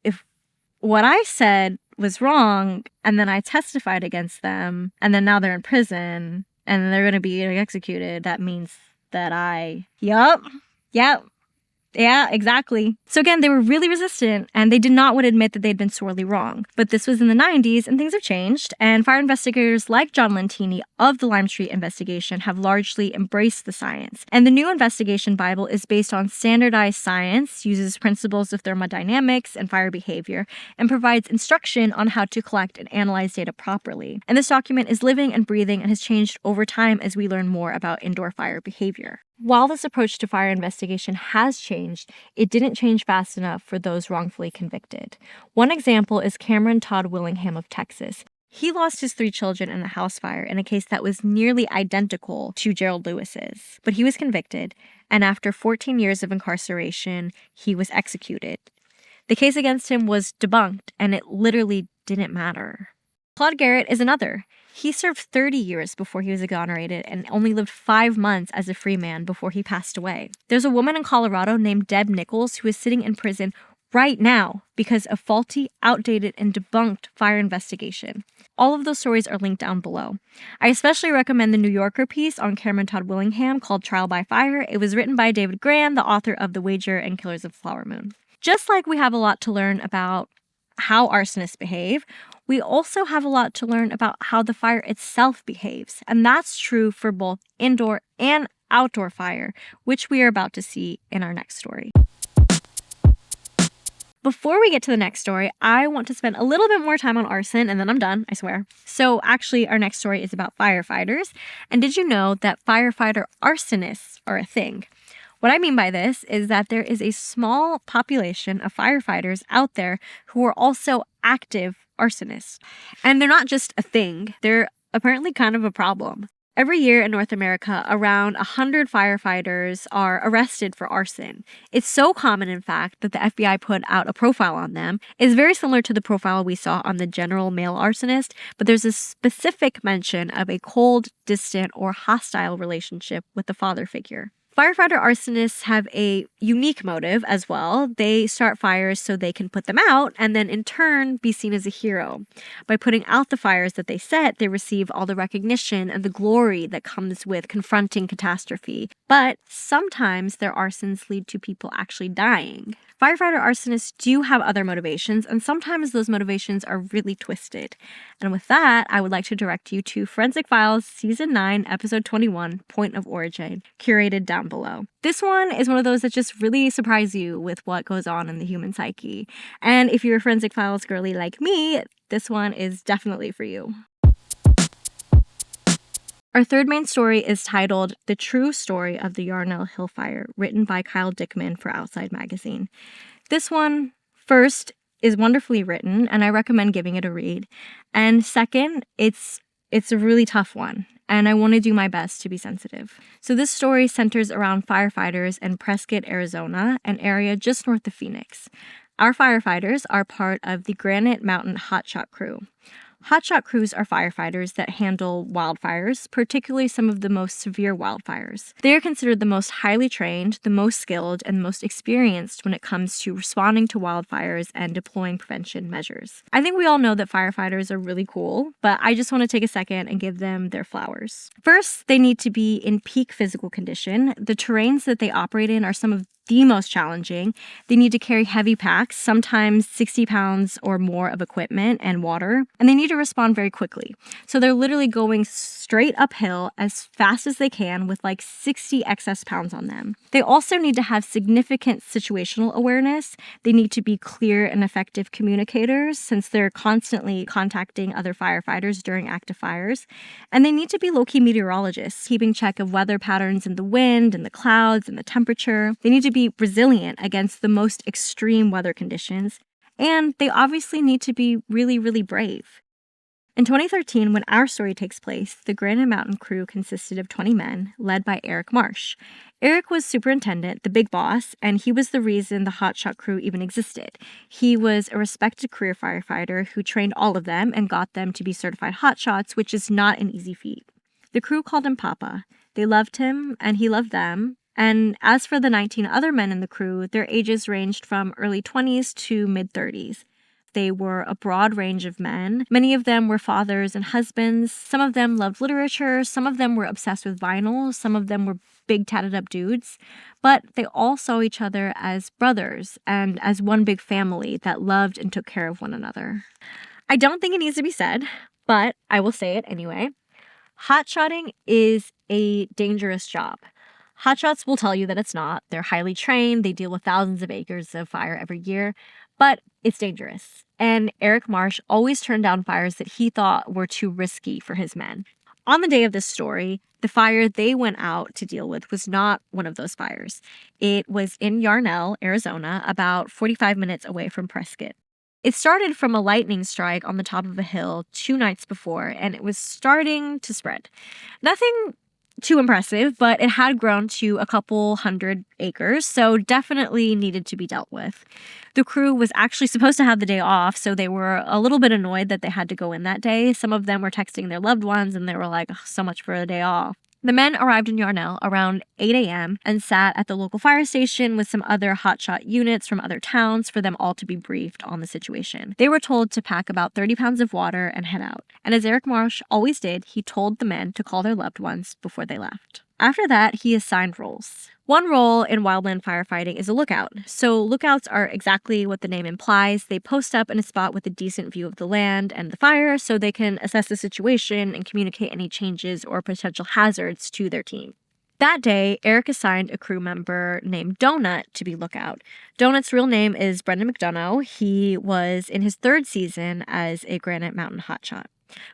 if what I said was wrong and then I testified against them and then now they're in prison and they're going to be executed, that means that Yeah, exactly. So again, they were really resistant and they did not want to admit that they'd been sorely wrong. But this was in the 90s and things have changed, and fire investigators like John Lentini of the Lime Street investigation have largely embraced the science. And the new investigation Bible is based on standardized science, uses principles of thermodynamics and fire behavior, and provides instruction on how to collect and analyze data properly. And this document is living and breathing and has changed over time as we learn more about indoor fire behavior. While this approach to fire investigation has changed, it didn't change fast enough for those wrongfully convicted. One example is Cameron Todd Willingham of Texas. He lost his 3 children in a house fire in a case that was nearly identical to Gerald Lewis's. But he was convicted, and after 14 years of incarceration, he was executed. The case against him was debunked, and it literally didn't matter. Claude Garrett is another. He served 30 years before he was exonerated and only lived 5 months as a free man before he passed away. There's a woman in Colorado named Deb Nichols who is sitting in prison right now because of faulty, outdated, and debunked fire investigation. All of those stories are linked down below. I especially recommend the New Yorker piece on Cameron Todd Willingham called Trial by Fire. It was written by David Grann, the author of The Wager and Killers of the Flower Moon. Just like we have a lot to learn about how arsonists behave, we also have a lot to learn about how the fire itself behaves. And that's true for both indoor and outdoor fire, which we are about to see in our next story. Before we get to the next story, I want to spend a little bit more time on arson, and then I'm done, I swear. So actually, our next story is about firefighters. And did you know that firefighter arsonists are a thing? What I mean by this is that there is a small population of firefighters out there who are also active arsonists. And they're not just a thing, they're apparently kind of a problem. Every year in North America, around 100 firefighters are arrested for arson. It's so common, in fact, that the FBI put out a profile on them. It's very similar to the profile we saw on the general male arsonist, but there's a specific mention of a cold, distant, or hostile relationship with the father figure. Firefighter arsonists have a unique motive as well. They start fires so they can put them out and then in turn be seen as a hero. By putting out the fires that they set, they receive all the recognition and the glory that comes with confronting catastrophe. But sometimes their arsons lead to people actually dying. Firefighter arsonists do have other motivations, and sometimes those motivations are really twisted. And with that, I would like to direct you to Forensic Files Season 9, Episode 21, Point of Origin, curated down below. This one is one of those that just really surprise you with what goes on in the human psyche. And if you're a Forensic Files girly like me, this one is definitely for you. Our third main story is titled The True Story of the Yarnell Hill Fire, written by Kyle Dickman for Outside Magazine. This one, first, is wonderfully written, and I recommend giving it a read. And second, it's a really tough one, and I want to do my best to be sensitive. So this story centers around firefighters in Prescott, Arizona, an area just north of Phoenix. Our firefighters are part of the Granite Mountain Hotshot Crew. Hotshot crews are firefighters that handle wildfires, particularly some of the most severe wildfires. They are considered the most highly trained, the most skilled, and the most experienced when it comes to responding to wildfires and deploying prevention measures. I think we all know that firefighters are really cool, but I just want to take a second and give them their flowers. First, they need to be in peak physical condition. The terrains that they operate in are some of the most challenging. They need to carry heavy packs, sometimes 60 pounds or more of equipment and water, and they need to respond very quickly. So they're literally going straight uphill as fast as they can with like 60 excess pounds on them. They also need to have significant situational awareness. They need to be clear and effective communicators since they're constantly contacting other firefighters during active fires. And they need to be low-key meteorologists, keeping check of weather patterns in the wind and the clouds and the temperature. They need to be resilient against the most extreme weather conditions, and they obviously need to be really, really brave. In 2013, when our story takes place, the Granite Mountain crew consisted of 20 men, led by Eric Marsh. Eric was superintendent, the big boss, and he was the reason the hotshot crew even existed. He was a respected career firefighter who trained all of them and got them to be certified hotshots, which is not an easy feat. The crew called him Papa. They loved him, and he loved them. And as for the 19 other men in the crew, their ages ranged from early 20s to mid-30s. They were a broad range of men. Many of them were fathers and husbands. Some of them loved literature. Some of them were obsessed with vinyl. Some of them were big tatted up dudes. But they all saw each other as brothers and as one big family that loved and took care of one another. I don't think it needs to be said, but I will say it anyway. Hotshotting is a dangerous job. Hotshots will tell you that it's not. They're highly trained. They deal with thousands of acres of fire every year. But it's dangerous. And Eric Marsh always turned down fires that he thought were too risky for his men. On the day of this story, the fire they went out to deal with was not one of those fires. It was in Yarnell, Arizona, about 45 minutes away from Prescott. It started from a lightning strike on the top of a hill 2 nights before, and it was starting to spread. Nothing too impressive, but it had grown to a couple hundred acres, so definitely needed to be dealt with. The crew was actually supposed to have the day off, so they were a little bit annoyed that they had to go in that day. Some of them were texting their loved ones, and they were like, oh, so much for a day off. The men arrived in Yarnell around 8 a.m. and sat at the local fire station with some other hotshot units from other towns for them all to be briefed on the situation. They were told to pack about 30 pounds of water and head out. And as Eric Marsh always did, he told the men to call their loved ones before they left. After that, he assigned roles. One role in wildland firefighting is a lookout. So lookouts are exactly what the name implies. They post up in a spot with a decent view of the land and the fire so they can assess the situation and communicate any changes or potential hazards to their team. That day, Eric assigned a crew member named Donut to be lookout. Donut's real name is Brendan McDonough. He was in his 3rd season as a Granite Mountain hotshot.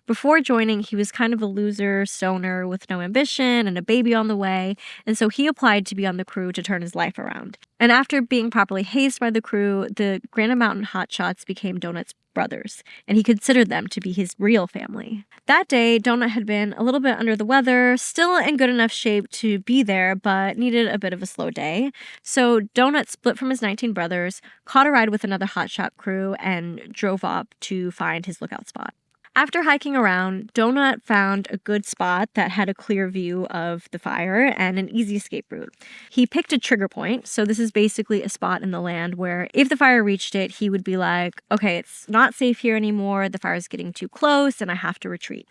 Before joining, he was kind of a loser, stoner with no ambition and a baby on the way, and so he applied to be on the crew to turn his life around. And after being properly hazed by the crew, the Granite Mountain hotshots became Donut's brothers, and he considered them to be his real family. That day, Donut had been a little bit under the weather, still in good enough shape to be there, but needed a bit of a slow day. So Donut split from his 19 brothers, caught a ride with another hotshot crew, and drove up to find his lookout spot. After hiking around, Donut found a good spot that had a clear view of the fire and an easy escape route. He picked a trigger point, so this is basically a spot in the land where if the fire reached it, he would be like, okay, it's not safe here anymore, the fire is getting too close, and I have to retreat.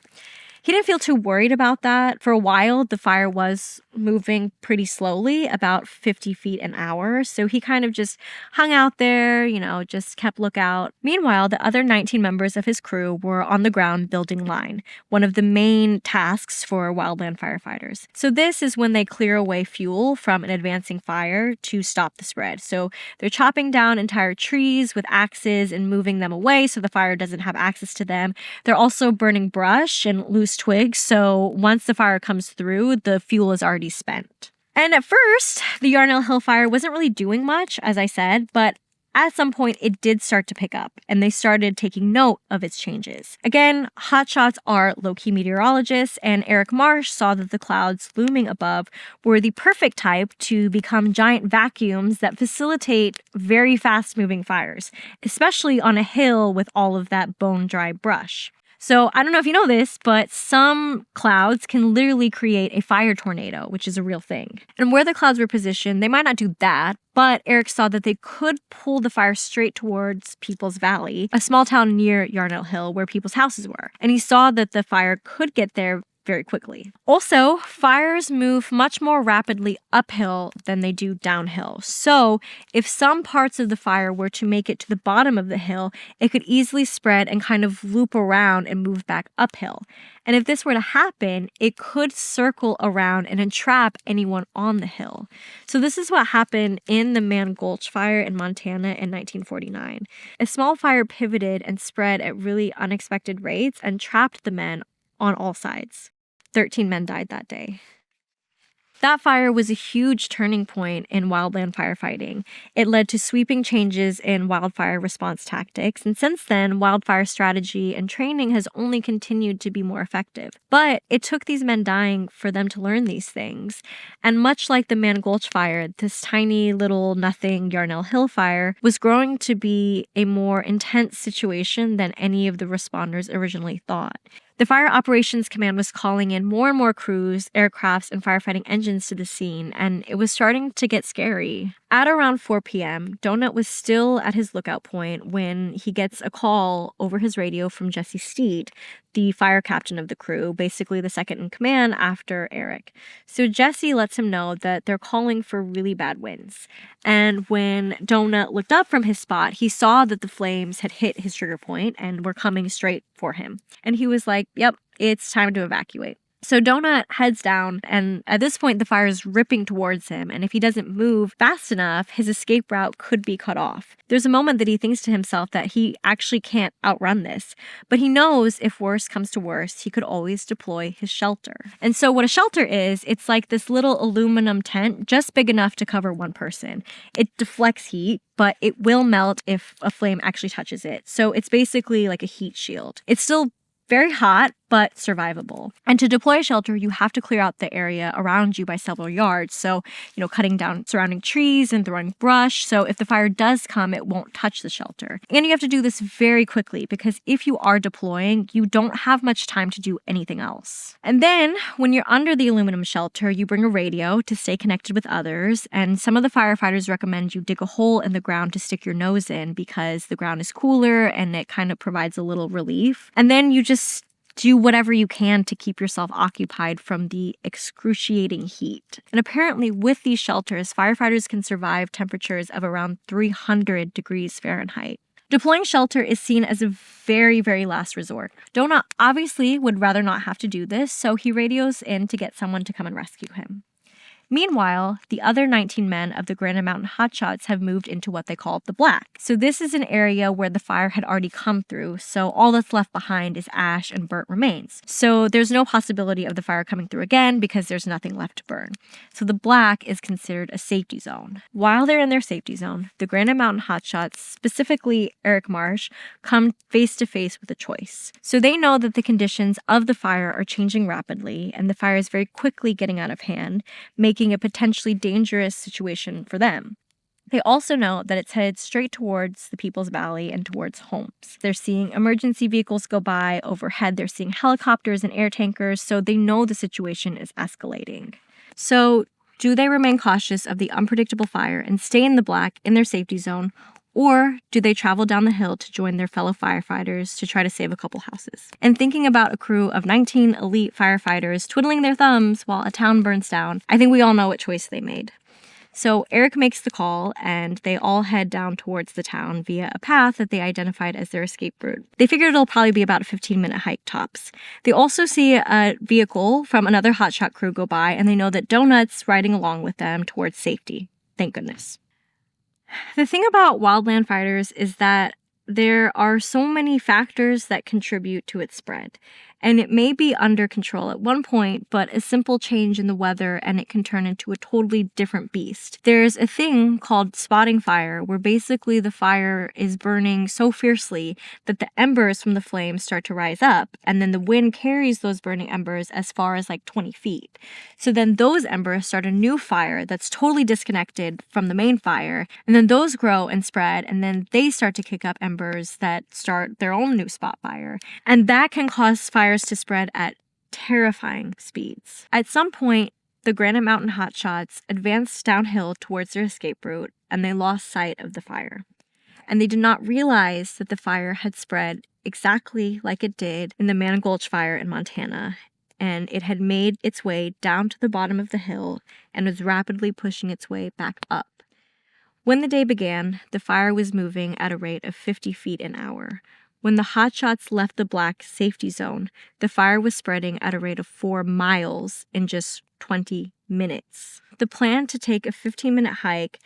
He didn't feel too worried about that. For a while, the fire was moving pretty slowly, about 50 feet an hour. So he kind of just hung out there, just kept lookout. Meanwhile, the other 19 members of his crew were on the ground building line, one of the main tasks for wildland firefighters. So this is when they clear away fuel from an advancing fire to stop the spread. So they're chopping down entire trees with axes and moving them away so the fire doesn't have access to them. They're also burning brush and loose twigs, so once the fire comes through, the fuel is already spent. And at first, the Yarnell Hill fire wasn't really doing much, as I said, but at some point it did start to pick up, and they started taking note of its changes. Again, hotshots are low-key meteorologists, and Eric Marsh saw that the clouds looming above were the perfect type to become giant vacuums that facilitate very fast-moving fires, especially on a hill with all of that bone-dry brush. So I don't know if you know this, but some clouds can literally create a fire tornado, which is a real thing. And where the clouds were positioned, they might not do that, but Eric saw that they could pull the fire straight towards Peoples Valley, a small town near Yarnell Hill where people's houses were. And he saw that the fire could get there very quickly. Also, fires move much more rapidly uphill than they do downhill. So if some parts of the fire were to make it to the bottom of the hill, it could easily spread and kind of loop around and move back uphill. And if this were to happen, it could circle around and entrap anyone on the hill. So this is what happened in the Man Gulch fire in Montana in 1949. A small fire pivoted and spread at really unexpected rates and trapped the men on all sides. 13 men died that day. That fire was a huge turning point in wildland firefighting. It led to sweeping changes in wildfire response tactics, and since then, wildfire strategy and training has only continued to be more effective. But it took these men dying for them to learn these things. And much like the Man Gulch fire, this tiny little nothing Yarnell Hill fire was growing to be a more intense situation than any of the responders originally thought. The Fire Operations Command was calling in more and more crews, aircrafts, and firefighting engines to the scene, and it was starting to get scary. At around 4 p.m., Donut was still at his lookout point when he gets a call over his radio from Jesse Steed, the fire captain of the crew, basically the second in command after Eric. So Jesse lets him know that they're calling for really bad winds. And when Donut looked up from his spot, he saw that the flames had hit his trigger point and were coming straight for him. And he was like, yep, it's time to evacuate. So Donut heads down, and at this point, the fire is ripping towards him, and if he doesn't move fast enough, his escape route could be cut off. There's a moment that he thinks to himself that he actually can't outrun this, but he knows if worse comes to worse, he could always deploy his shelter. And so what a shelter is, it's like this little aluminum tent just big enough to cover one person. It deflects heat, but it will melt if a flame actually touches it. So it's basically like a heat shield. It's still very hot, but survivable. And to deploy a shelter, you have to clear out the area around you by several yards. So, cutting down surrounding trees and throwing brush. So if the fire does come, it won't touch the shelter. And you have to do this very quickly because if you are deploying, you don't have much time to do anything else. And then when you're under the aluminum shelter, you bring a radio to stay connected with others. And some of the firefighters recommend you dig a hole in the ground to stick your nose in because the ground is cooler and it kind of provides a little relief. And then you just do whatever you can to keep yourself occupied from the excruciating heat. And apparently with these shelters, firefighters can survive temperatures of around 300 degrees Fahrenheit. Deploying shelter is seen as a very, very last resort. Donut obviously would rather not have to do this, so he radios in to get someone to come and rescue him. Meanwhile, the other 19 men of the Granite Mountain Hotshots have moved into what they call the Black. So this is an area where the fire had already come through, so all that's left behind is ash and burnt remains. So there's no possibility of the fire coming through again because there's nothing left to burn. So the Black is considered a safety zone. While they're in their safety zone, the Granite Mountain Hotshots, specifically Eric Marsh, come face to face with a choice. So they know that the conditions of the fire are changing rapidly, and the fire is very quickly getting out of hand, making a potentially dangerous situation for them. They also know that it's headed straight towards the People's Valley and towards homes. They're seeing emergency vehicles go by overhead. They're seeing helicopters and air tankers, so they know the situation is escalating. So do they remain cautious of the unpredictable fire and stay in the Black in their safety zone, or do they travel down the hill to join their fellow firefighters to try to save a couple houses? And thinking about a crew of 19 elite firefighters twiddling their thumbs while a town burns down, I think we all know what choice they made. So Eric makes the call, and they all head down towards the town via a path that they identified as their escape route. They figured it'll probably be about a 15-minute hike tops. They also see a vehicle from another hotshot crew go by, and they know that Donut's riding along with them towards safety. Thank goodness. The thing about wildland fires is that there are so many factors that contribute to its spread. And it may be under control at one point, but a simple change in the weather and it can turn into a totally different beast. There's a thing called spotting fire, where basically the fire is burning so fiercely that the embers from the flames start to rise up, and then the wind carries those burning embers as far as like 20 feet. So then those embers start a new fire that's totally disconnected from the main fire, and then those grow and spread, and then they start to kick up embers that start their own new spot fire. And that can cause fires to spread at terrifying speeds. At some point, the Granite Mountain Hotshots advanced downhill towards their escape route, and they lost sight of the fire. And they did not realize that the fire had spread exactly like it did in the Man Gulch fire in Montana, and it had made its way down to the bottom of the hill and was rapidly pushing its way back up. When the day began, the fire was moving at a rate of 50 feet an hour. When the hotshots left the Black safety zone, the fire was spreading at a rate of 4 miles in just 20 minutes. The plan to take a 15-minute hike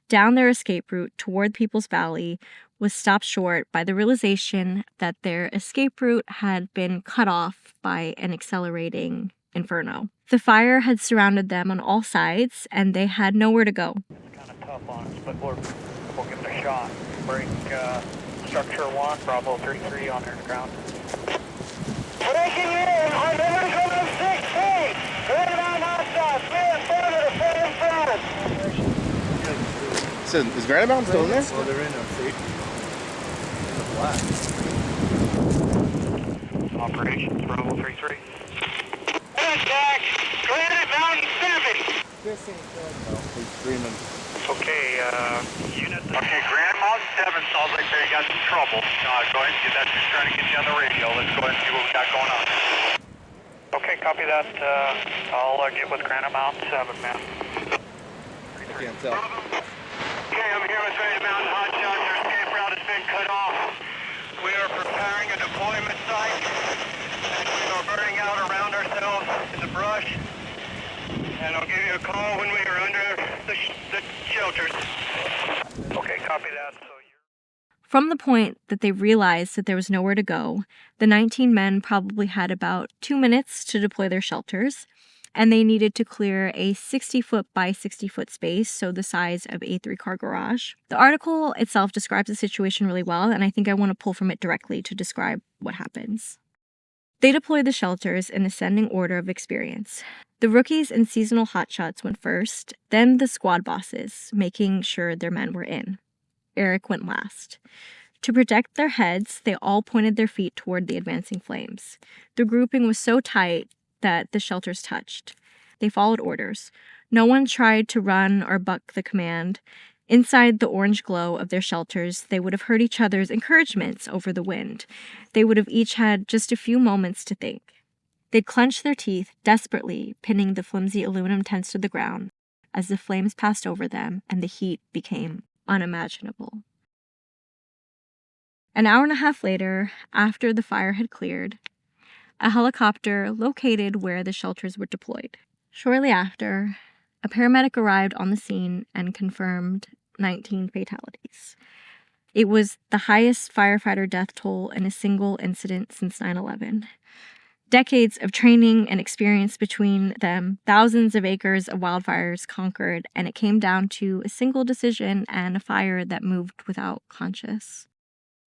down their escape route toward People's Valley was stopped short by the realization that their escape route had been cut off by an accelerating inferno. The fire had surrounded them on all sides, and they had nowhere to go.
It's kind of tough on us, but we'll give it a shot. Break structure 1, Bravo 33 on their ground. Breaking in! I'm going to go 16! Right around outside!
So is Granite Mountain still in there?
Oh, they're in there, see?
Operations, Bravo 33. Attack! Granite Mountain 7!
This ain't good, though. He's screaming.
Okay, unit. Okay, Grand Mountain 7 sounds like they got some trouble. Go ahead and get that. Just trying to get you on the radio. Let's go ahead and see what we got going on. Okay, copy that. I'll get with Granite Mountain 7, man.
I can't tell.
Okay, I'm here with Granite Mountain Hot Shots. Their escape route has been cut off. We are preparing a deployment site, and we are burning out around ourselves in the brush. And I'll give you a call when we are under the shelters. Okay, copy that.
From the point that they realized that there was nowhere to go, the 19 men probably had about 2 minutes to deploy their shelters, and they needed to clear a 60-foot by 60-foot space, so the size of a 3-car garage. The article itself describes the situation really well, and I think I want to pull from it directly to describe what happens. They deployed the shelters in ascending order of experience. The rookies and seasonal hotshots went first, then the squad bosses, making sure their men were in. Eric went last. To protect their heads, they all pointed their feet toward the advancing flames. The grouping was so tight that the shelters touched. They followed orders. No one tried to run or buck the command. Inside the orange glow of their shelters, they would have heard each other's encouragements over the wind. They would have each had just a few moments to think. They'd clench their teeth, desperately pinning the flimsy aluminum tents to the ground as the flames passed over them and the heat became unimaginable. An hour and a half later, after the fire had cleared, a helicopter located where the shelters were deployed. Shortly after, a paramedic arrived on the scene and confirmed 19 fatalities. It was the highest firefighter death toll in a single incident since 9/11. Decades of training and experience between them, thousands of acres of wildfires conquered, and it came down to a single decision and a fire that moved without conscience.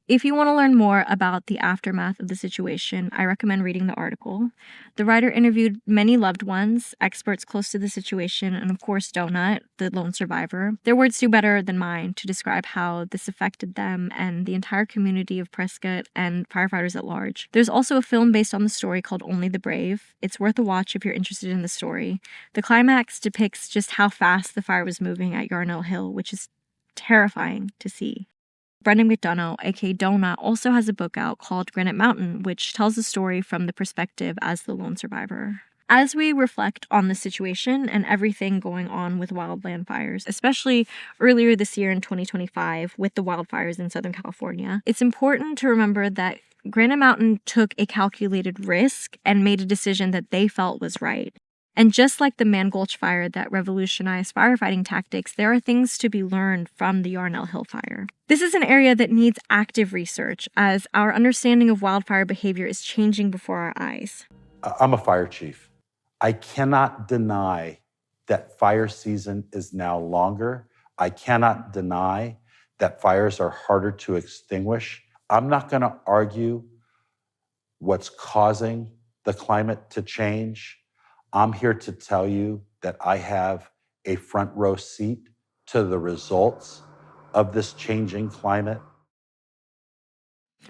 If you want to learn more about the aftermath of the situation, I recommend reading the article. The writer interviewed many loved ones, experts close to the situation, and of course Donut, the lone survivor. Their words do better than mine to describe how this affected them and the entire community of Prescott and firefighters at large. There's also a film based on the story called Only the Brave. It's worth a watch if you're interested in the story. The climax depicts just how fast the fire was moving at Yarnell Hill, which is terrifying to see. Brendan McDonough, aka Donut, also has a book out called Granite Mountain, which tells the story from the perspective as the lone survivor. As we reflect on the situation and everything going on with wildland fires, especially earlier this year in 2025 with the wildfires in Southern California, it's important to remember that Granite Mountain took a calculated risk and made a decision that they felt was right. And just like the Man Gulch fire that revolutionized firefighting tactics, there are things to be learned from the Yarnell Hill fire. This is an area that needs active research as our understanding of wildfire behavior is changing before our eyes.
I'm a fire chief. I cannot deny that fire season is now longer. I cannot deny that fires are harder to extinguish. I'm not going to argue what's causing the climate to change. I'm here to tell you that I have a front row seat to the results of this changing climate.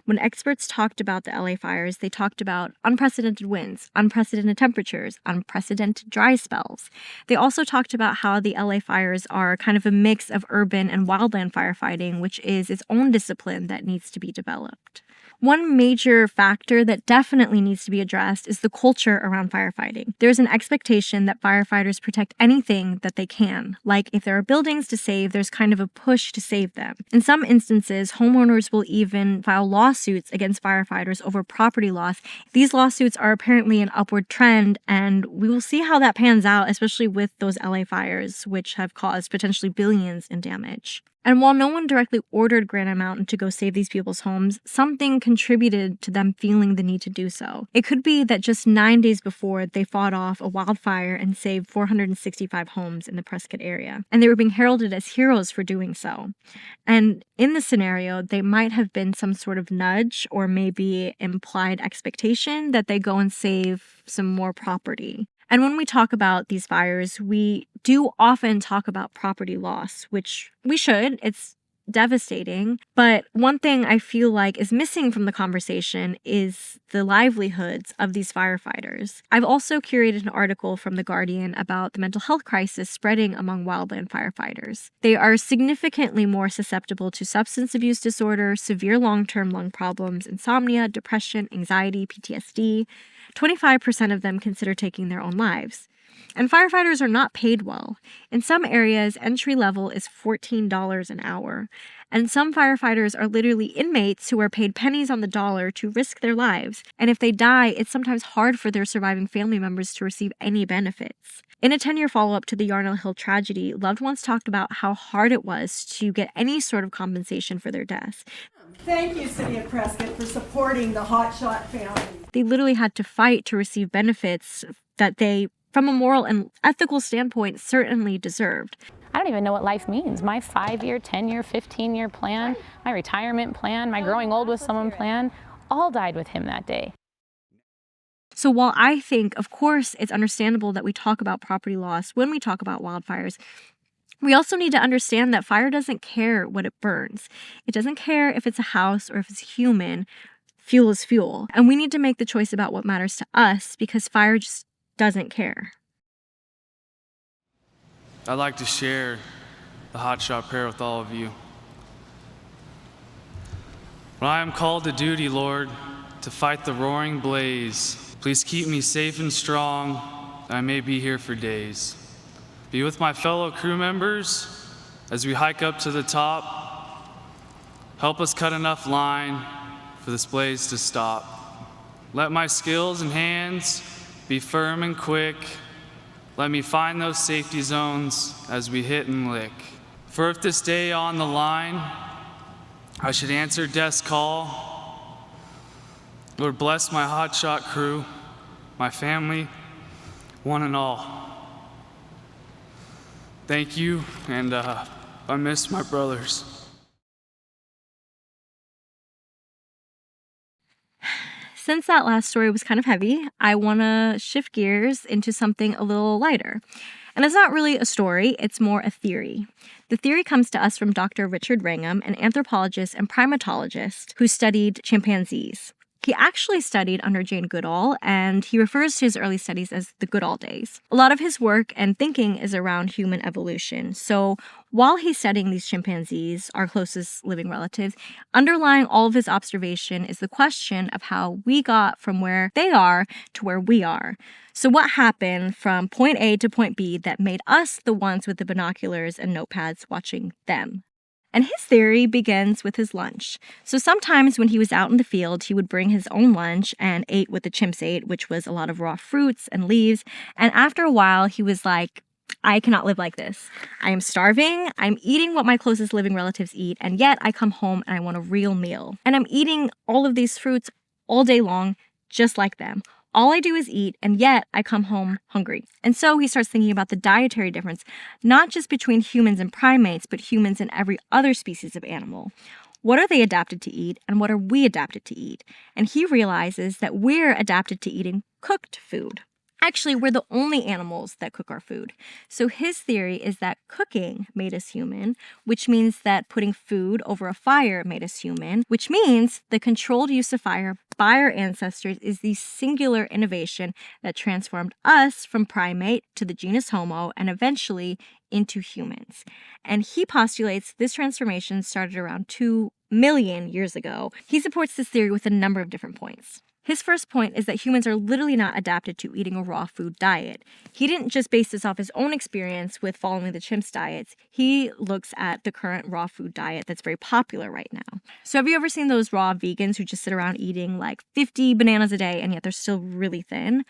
When experts talked about the LA fires, they talked about unprecedented winds, unprecedented temperatures, unprecedented dry spells. They also talked about how the LA fires are kind of a mix of urban and wildland firefighting, which is its own discipline that needs to be developed. One major factor that definitely needs to be addressed is the culture around firefighting. There's an expectation that firefighters protect anything that they can. Like if there are buildings to save, there's kind of a push to save them. In some instances, homeowners will even file lawsuits against firefighters over property loss. These lawsuits are apparently an upward trend, and we will see how that pans out, especially with those LA fires, which have caused potentially billions in damage. And while no one directly ordered Granite Mountain to go save these people's homes, something contributed to them feeling the need to do so. It could be that just 9 days before, they fought off a wildfire and saved 465 homes in the Prescott area. And they were being heralded as heroes for doing so. And in the scenario, they might have been some sort of nudge or maybe implied expectation that they go and save some more property. And when we talk about these fires, we do often talk about property loss, which we should. It's devastating. But one thing I feel like is missing from the conversation is the livelihoods of these firefighters. I've also curated an article from The Guardian about the mental health crisis spreading among wildland firefighters. They are significantly more susceptible to substance abuse disorder, severe long-term lung problems, insomnia, depression, anxiety, PTSD. 25% of them consider taking their own lives. And firefighters are not paid well. In some areas, entry level is $14 an hour. And some firefighters are literally inmates who are paid pennies on the dollar to risk their lives. And if they die, it's sometimes hard for their surviving family members to receive any benefits. In a 10-year follow-up to the Yarnell Hill tragedy, loved ones talked about how hard it was to get any sort of compensation for their deaths.
Thank you, City of Prescott, for supporting the hotshot family.
They literally had to fight to receive benefits that they, from a moral and ethical standpoint, certainly deserved.
I don't even know what life means. My 5-year, 10-year, 15-year plan, my retirement plan, my growing old with someone plan, all died with him that day.
So while I think, of course, it's understandable that we talk about property loss when we talk about wildfires, we also need to understand that fire doesn't care what it burns. It doesn't care if it's a house or if it's human. Fuel is fuel. And we need to make the choice about what matters to us because fire just doesn't care.
I'd like to share the hotshot prayer with all of you. When I am called to duty, Lord, to fight the roaring blaze, please keep me safe and strong, that I may be here for days. Be with my fellow crew members as we hike up to the top. Help us cut enough line for this blaze to stop. Let my skills and hands be firm and quick. Let me find those safety zones as we hit and lick. For if this day on the line, I should answer death's call, Lord, bless my hotshot crew, my family, one and all. Thank you, and I miss my brothers.
Since that last story was kind of heavy, I want to shift gears into something a little lighter. And it's not really a story, it's more a theory. The theory comes to us from Dr. Richard Wrangham, an anthropologist and primatologist who studied chimpanzees. He actually studied under Jane Goodall, and he refers to his early studies as the Goodall days. A lot of his work and thinking is around human evolution. So while he's studying these chimpanzees, our closest living relatives, underlying all of his observation is the question of how we got from where they are to where we are. So what happened from point A to point B that made us the ones with the binoculars and notepads watching them? And his theory begins with his lunch. So sometimes when he was out in the field, he would bring his own lunch and ate what the chimps ate, which was a lot of raw fruits and leaves. And after a while, he was like, I cannot live like this. I am starving. I'm eating what my closest living relatives eat. And yet I come home and I want a real meal. And I'm eating all of these fruits all day long, just like them. All I do is eat, and yet I come home hungry. And so he starts thinking about the dietary difference, not just between humans and primates, but humans and every other species of animal. What are they adapted to eat, and what are we adapted to eat? And he realizes that we're adapted to eating cooked food. Actually, we're the only animals that cook our food. So his theory is that cooking made us human, which means that putting food over a fire made us human, which means the controlled use of fire by our ancestors is the singular innovation that transformed us from primate to the genus Homo and eventually into humans. And he postulates this transformation started around 2 million years ago. He supports this theory with a number of different points. His first point is that humans are literally not adapted to eating a raw food diet. He didn't just base this off his own experience with following the chimps' diets. He looks at the current raw food diet that's very popular right now. So have you ever seen those raw vegans who just sit around eating like 50 bananas a day and yet they're still really thin?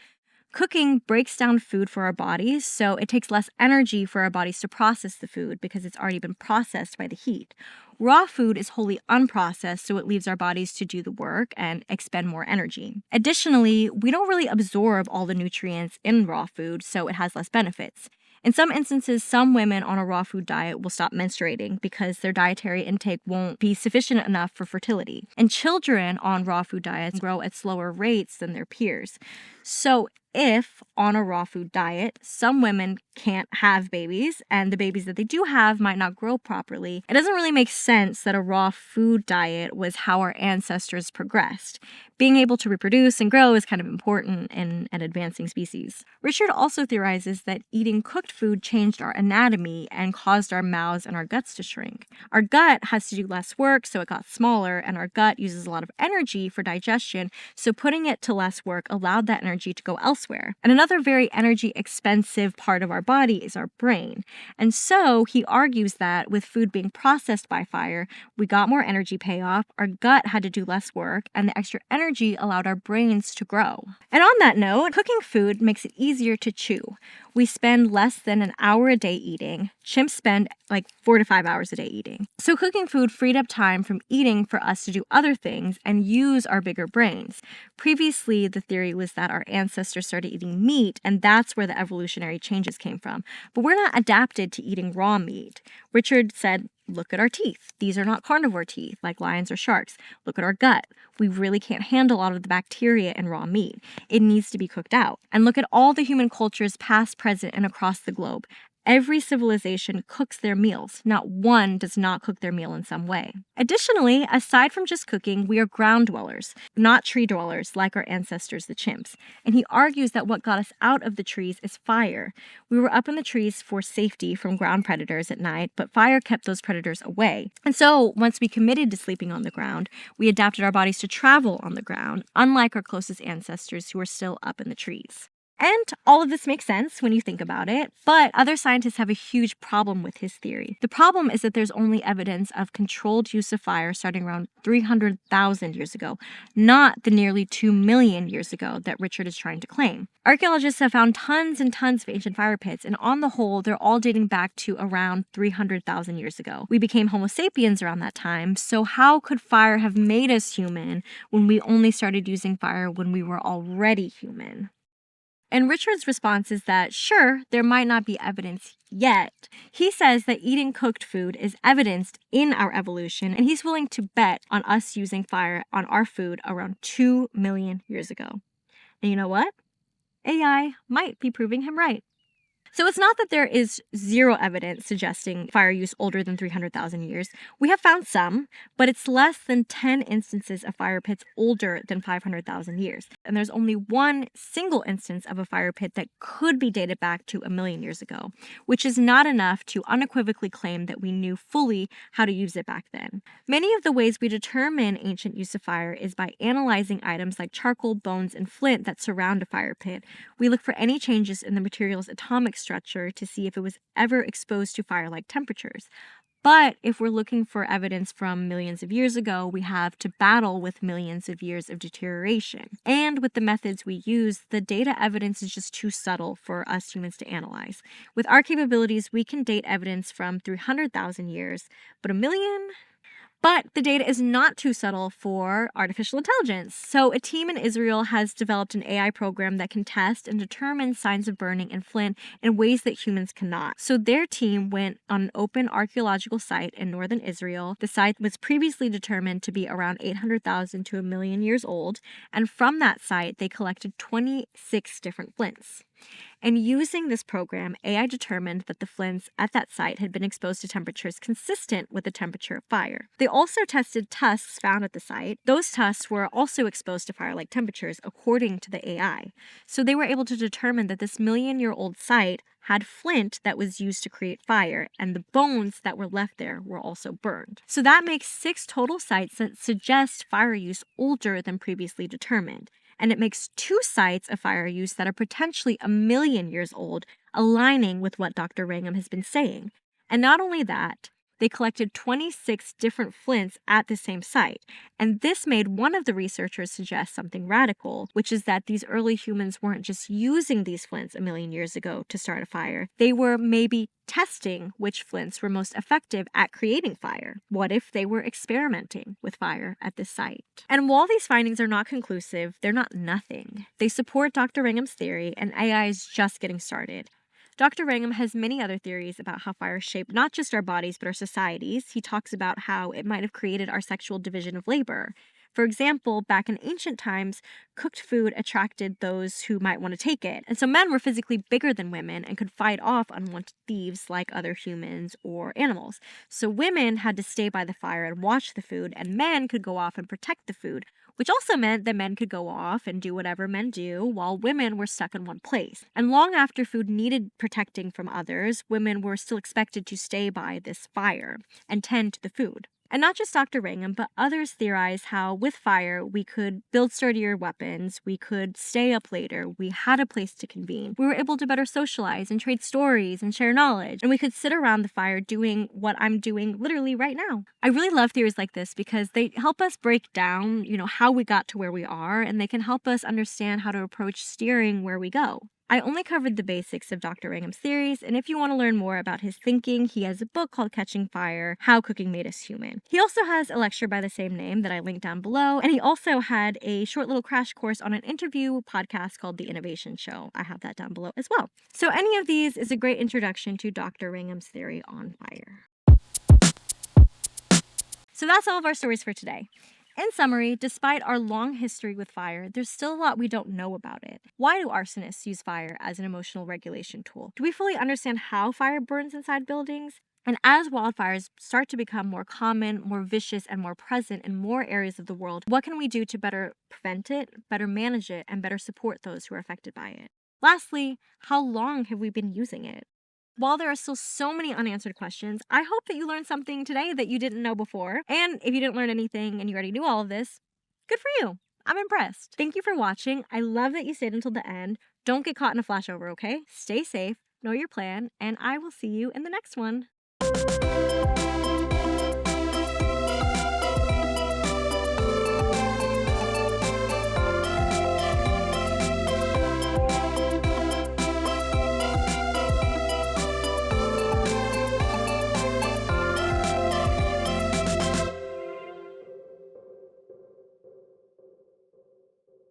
Cooking breaks down food for our bodies, so it takes less energy for our bodies to process the food because it's already been processed by the heat. Raw food is wholly unprocessed, so it leaves our bodies to do the work and expend more energy. Additionally, we don't really absorb all the nutrients in raw food, so it has less benefits. In some instances, some women on a raw food diet will stop menstruating because their dietary intake won't be sufficient enough for fertility. And children on raw food diets grow at slower rates than their peers. So if on a raw food diet, some women can't have babies and the babies that they do have might not grow properly, it doesn't really make sense that a raw food diet was how our ancestors progressed. Being able to reproduce and grow is kind of important in an advancing species. Richard also theorizes that eating cooked food changed our anatomy and caused our mouths and our guts to shrink. Our gut has to do less work, so it got smaller, and our gut uses a lot of energy for digestion, so putting it to less work allowed that energy to go elsewhere. And another very energy expensive part of our body is our brain. And so he argues that with food being processed by fire, we got more energy payoff, our gut had to do less work, and the extra energy allowed our brains to grow. And on that note, cooking food makes it easier to chew. We spend less than an hour a day eating. Chimps spend like 4 to 5 hours a day eating. So cooking food freed up time from eating for us to do other things and use our bigger brains. Previously, the theory was that our ancestors started eating meat, and that's where the evolutionary changes came from. But we're not adapted to eating raw meat. Richard said, look at our teeth. These are not carnivore teeth like lions or sharks. Look at our gut. We really can't handle a lot of the bacteria in raw meat. It needs to be cooked out. And look at all the human cultures past, present, and across the globe. Every civilization cooks their meals. Not one does not cook their meal in some way. Additionally, aside from just cooking, we are ground dwellers, not tree dwellers like our ancestors, the chimps. And he argues that what got us out of the trees is fire. We were up in the trees for safety from ground predators at night, but fire kept those predators away. And so, once we committed to sleeping on the ground, we adapted our bodies to travel on the ground, unlike our closest ancestors who are still up in the trees. And all of this makes sense when you think about it, but other scientists have a huge problem with his theory. The problem is that there's only evidence of controlled use of fire starting around 300,000 years ago, not the nearly 2 million years ago that Richard is trying to claim. Archaeologists have found tons and tons of ancient fire pits, and on the whole, they're all dating back to around 300,000 years ago. We became Homo sapiens around that time, so how could fire have made us human when we only started using fire when we were already human? And Richard's response is that, sure, there might not be evidence yet. He says that eating cooked food is evidenced in our evolution, and he's willing to bet on us using fire on our food around 2 million years ago. And you know what? AI might be proving him right. So it's not that there is zero evidence suggesting fire use older than 300,000 years. We have found some, but it's less than 10 instances of fire pits older than 500,000 years. And there's only one single instance of a fire pit that could be dated back to 1 million years ago, which is not enough to unequivocally claim that we knew fully how to use it back then. Many of the ways we determine ancient use of fire is by analyzing items like charcoal, bones, and flint that surround a fire pit. We look for any changes in the material's atomic structure to see if it was ever exposed to fire-like temperatures. But if we're looking for evidence from millions of years ago, we have to battle with millions of years of deterioration. And with the methods we use, the data evidence is just too subtle for us humans to analyze. With our capabilities, we can date evidence from 300,000 years, but 1 million? But the data is not too subtle for artificial intelligence. So a team in Israel has developed an AI program that can test and determine signs of burning in flint in ways that humans cannot. So their team went on an open archaeological site in northern Israel. The site was previously determined to be around 800,000 to 1 million years old. And from that site, they collected 26 different flints. And using this program, AI determined that the flints at that site had been exposed to temperatures consistent with the temperature of fire. They also tested tusks found at the site. Those tusks were also exposed to fire-like temperatures, according to the AI. So they were able to determine that this million-year-old site had flint that was used to create fire, and the bones that were left there were also burned. So that makes 6 total sites that suggest fire use older than previously determined. And it makes 2 sites of fire use that are potentially 1 million years old, aligning with what Dr. Wrangham has been saying. And not only that, They collected 26 different flints at the same site, and this made one of the researchers suggest something radical, which is that these early humans weren't just using these flints a million years ago to start a fire. They were maybe testing which flints were most effective at creating fire. What if they were experimenting with fire at this site? And while these findings are not conclusive, they're not nothing. They support Dr. Wrangham's theory, and AI is just getting started. Dr. Wrangham has many other theories about how fire shaped not just our bodies but our societies. He talks about how it might have created our sexual division of labor. For example, back in ancient times, cooked food attracted those who might want to take it. And so men were physically bigger than women and could fight off unwanted thieves like other humans or animals. So women had to stay by the fire and watch the food, and men could go off and protect the food, which also meant that men could go off and do whatever men do while women were stuck in one place. And long after food needed protecting from others, women were still expected to stay by this fire and tend to the food. And not just Dr. Wrangham, but others theorize how with fire we could build sturdier weapons, we could stay up later, we had a place to convene, we were able to better socialize and trade stories and share knowledge, and we could sit around the fire doing what I'm doing literally right now. I really love theories like this because they help us break down, how we got to where we are, and they can help us understand how to approach steering where we go. I only covered the basics of Dr. Wrangham's theories, and if you want to learn more about his thinking, he has a book called Catching Fire: How Cooking Made Us Human. He also has a lecture by the same name that I linked down below, and he also had a short little crash course on an interview podcast called The Innovation Show. I have that down below as well. So any of these is a great introduction to Dr. Wrangham's theory on fire. So that's all of our stories for today. In summary, despite our long history with fire, there's still a lot we don't know about it. Why do arsonists use fire as an emotional regulation tool? Do we fully understand how fire burns inside buildings? And as wildfires start to become more common, more vicious, and more present in more areas of the world, what can we do to better prevent it, better manage it, and better support those who are affected by it? Lastly, how long have we been using it? While there are still so many unanswered questions, I hope that you learned something today that you didn't know before. And if you didn't learn anything and you already knew all of this, good for you. I'm impressed. Thank you for watching. I love that you stayed until the end. Don't get caught in a flashover, okay? Stay safe, know your plan, and I will see you in the next one.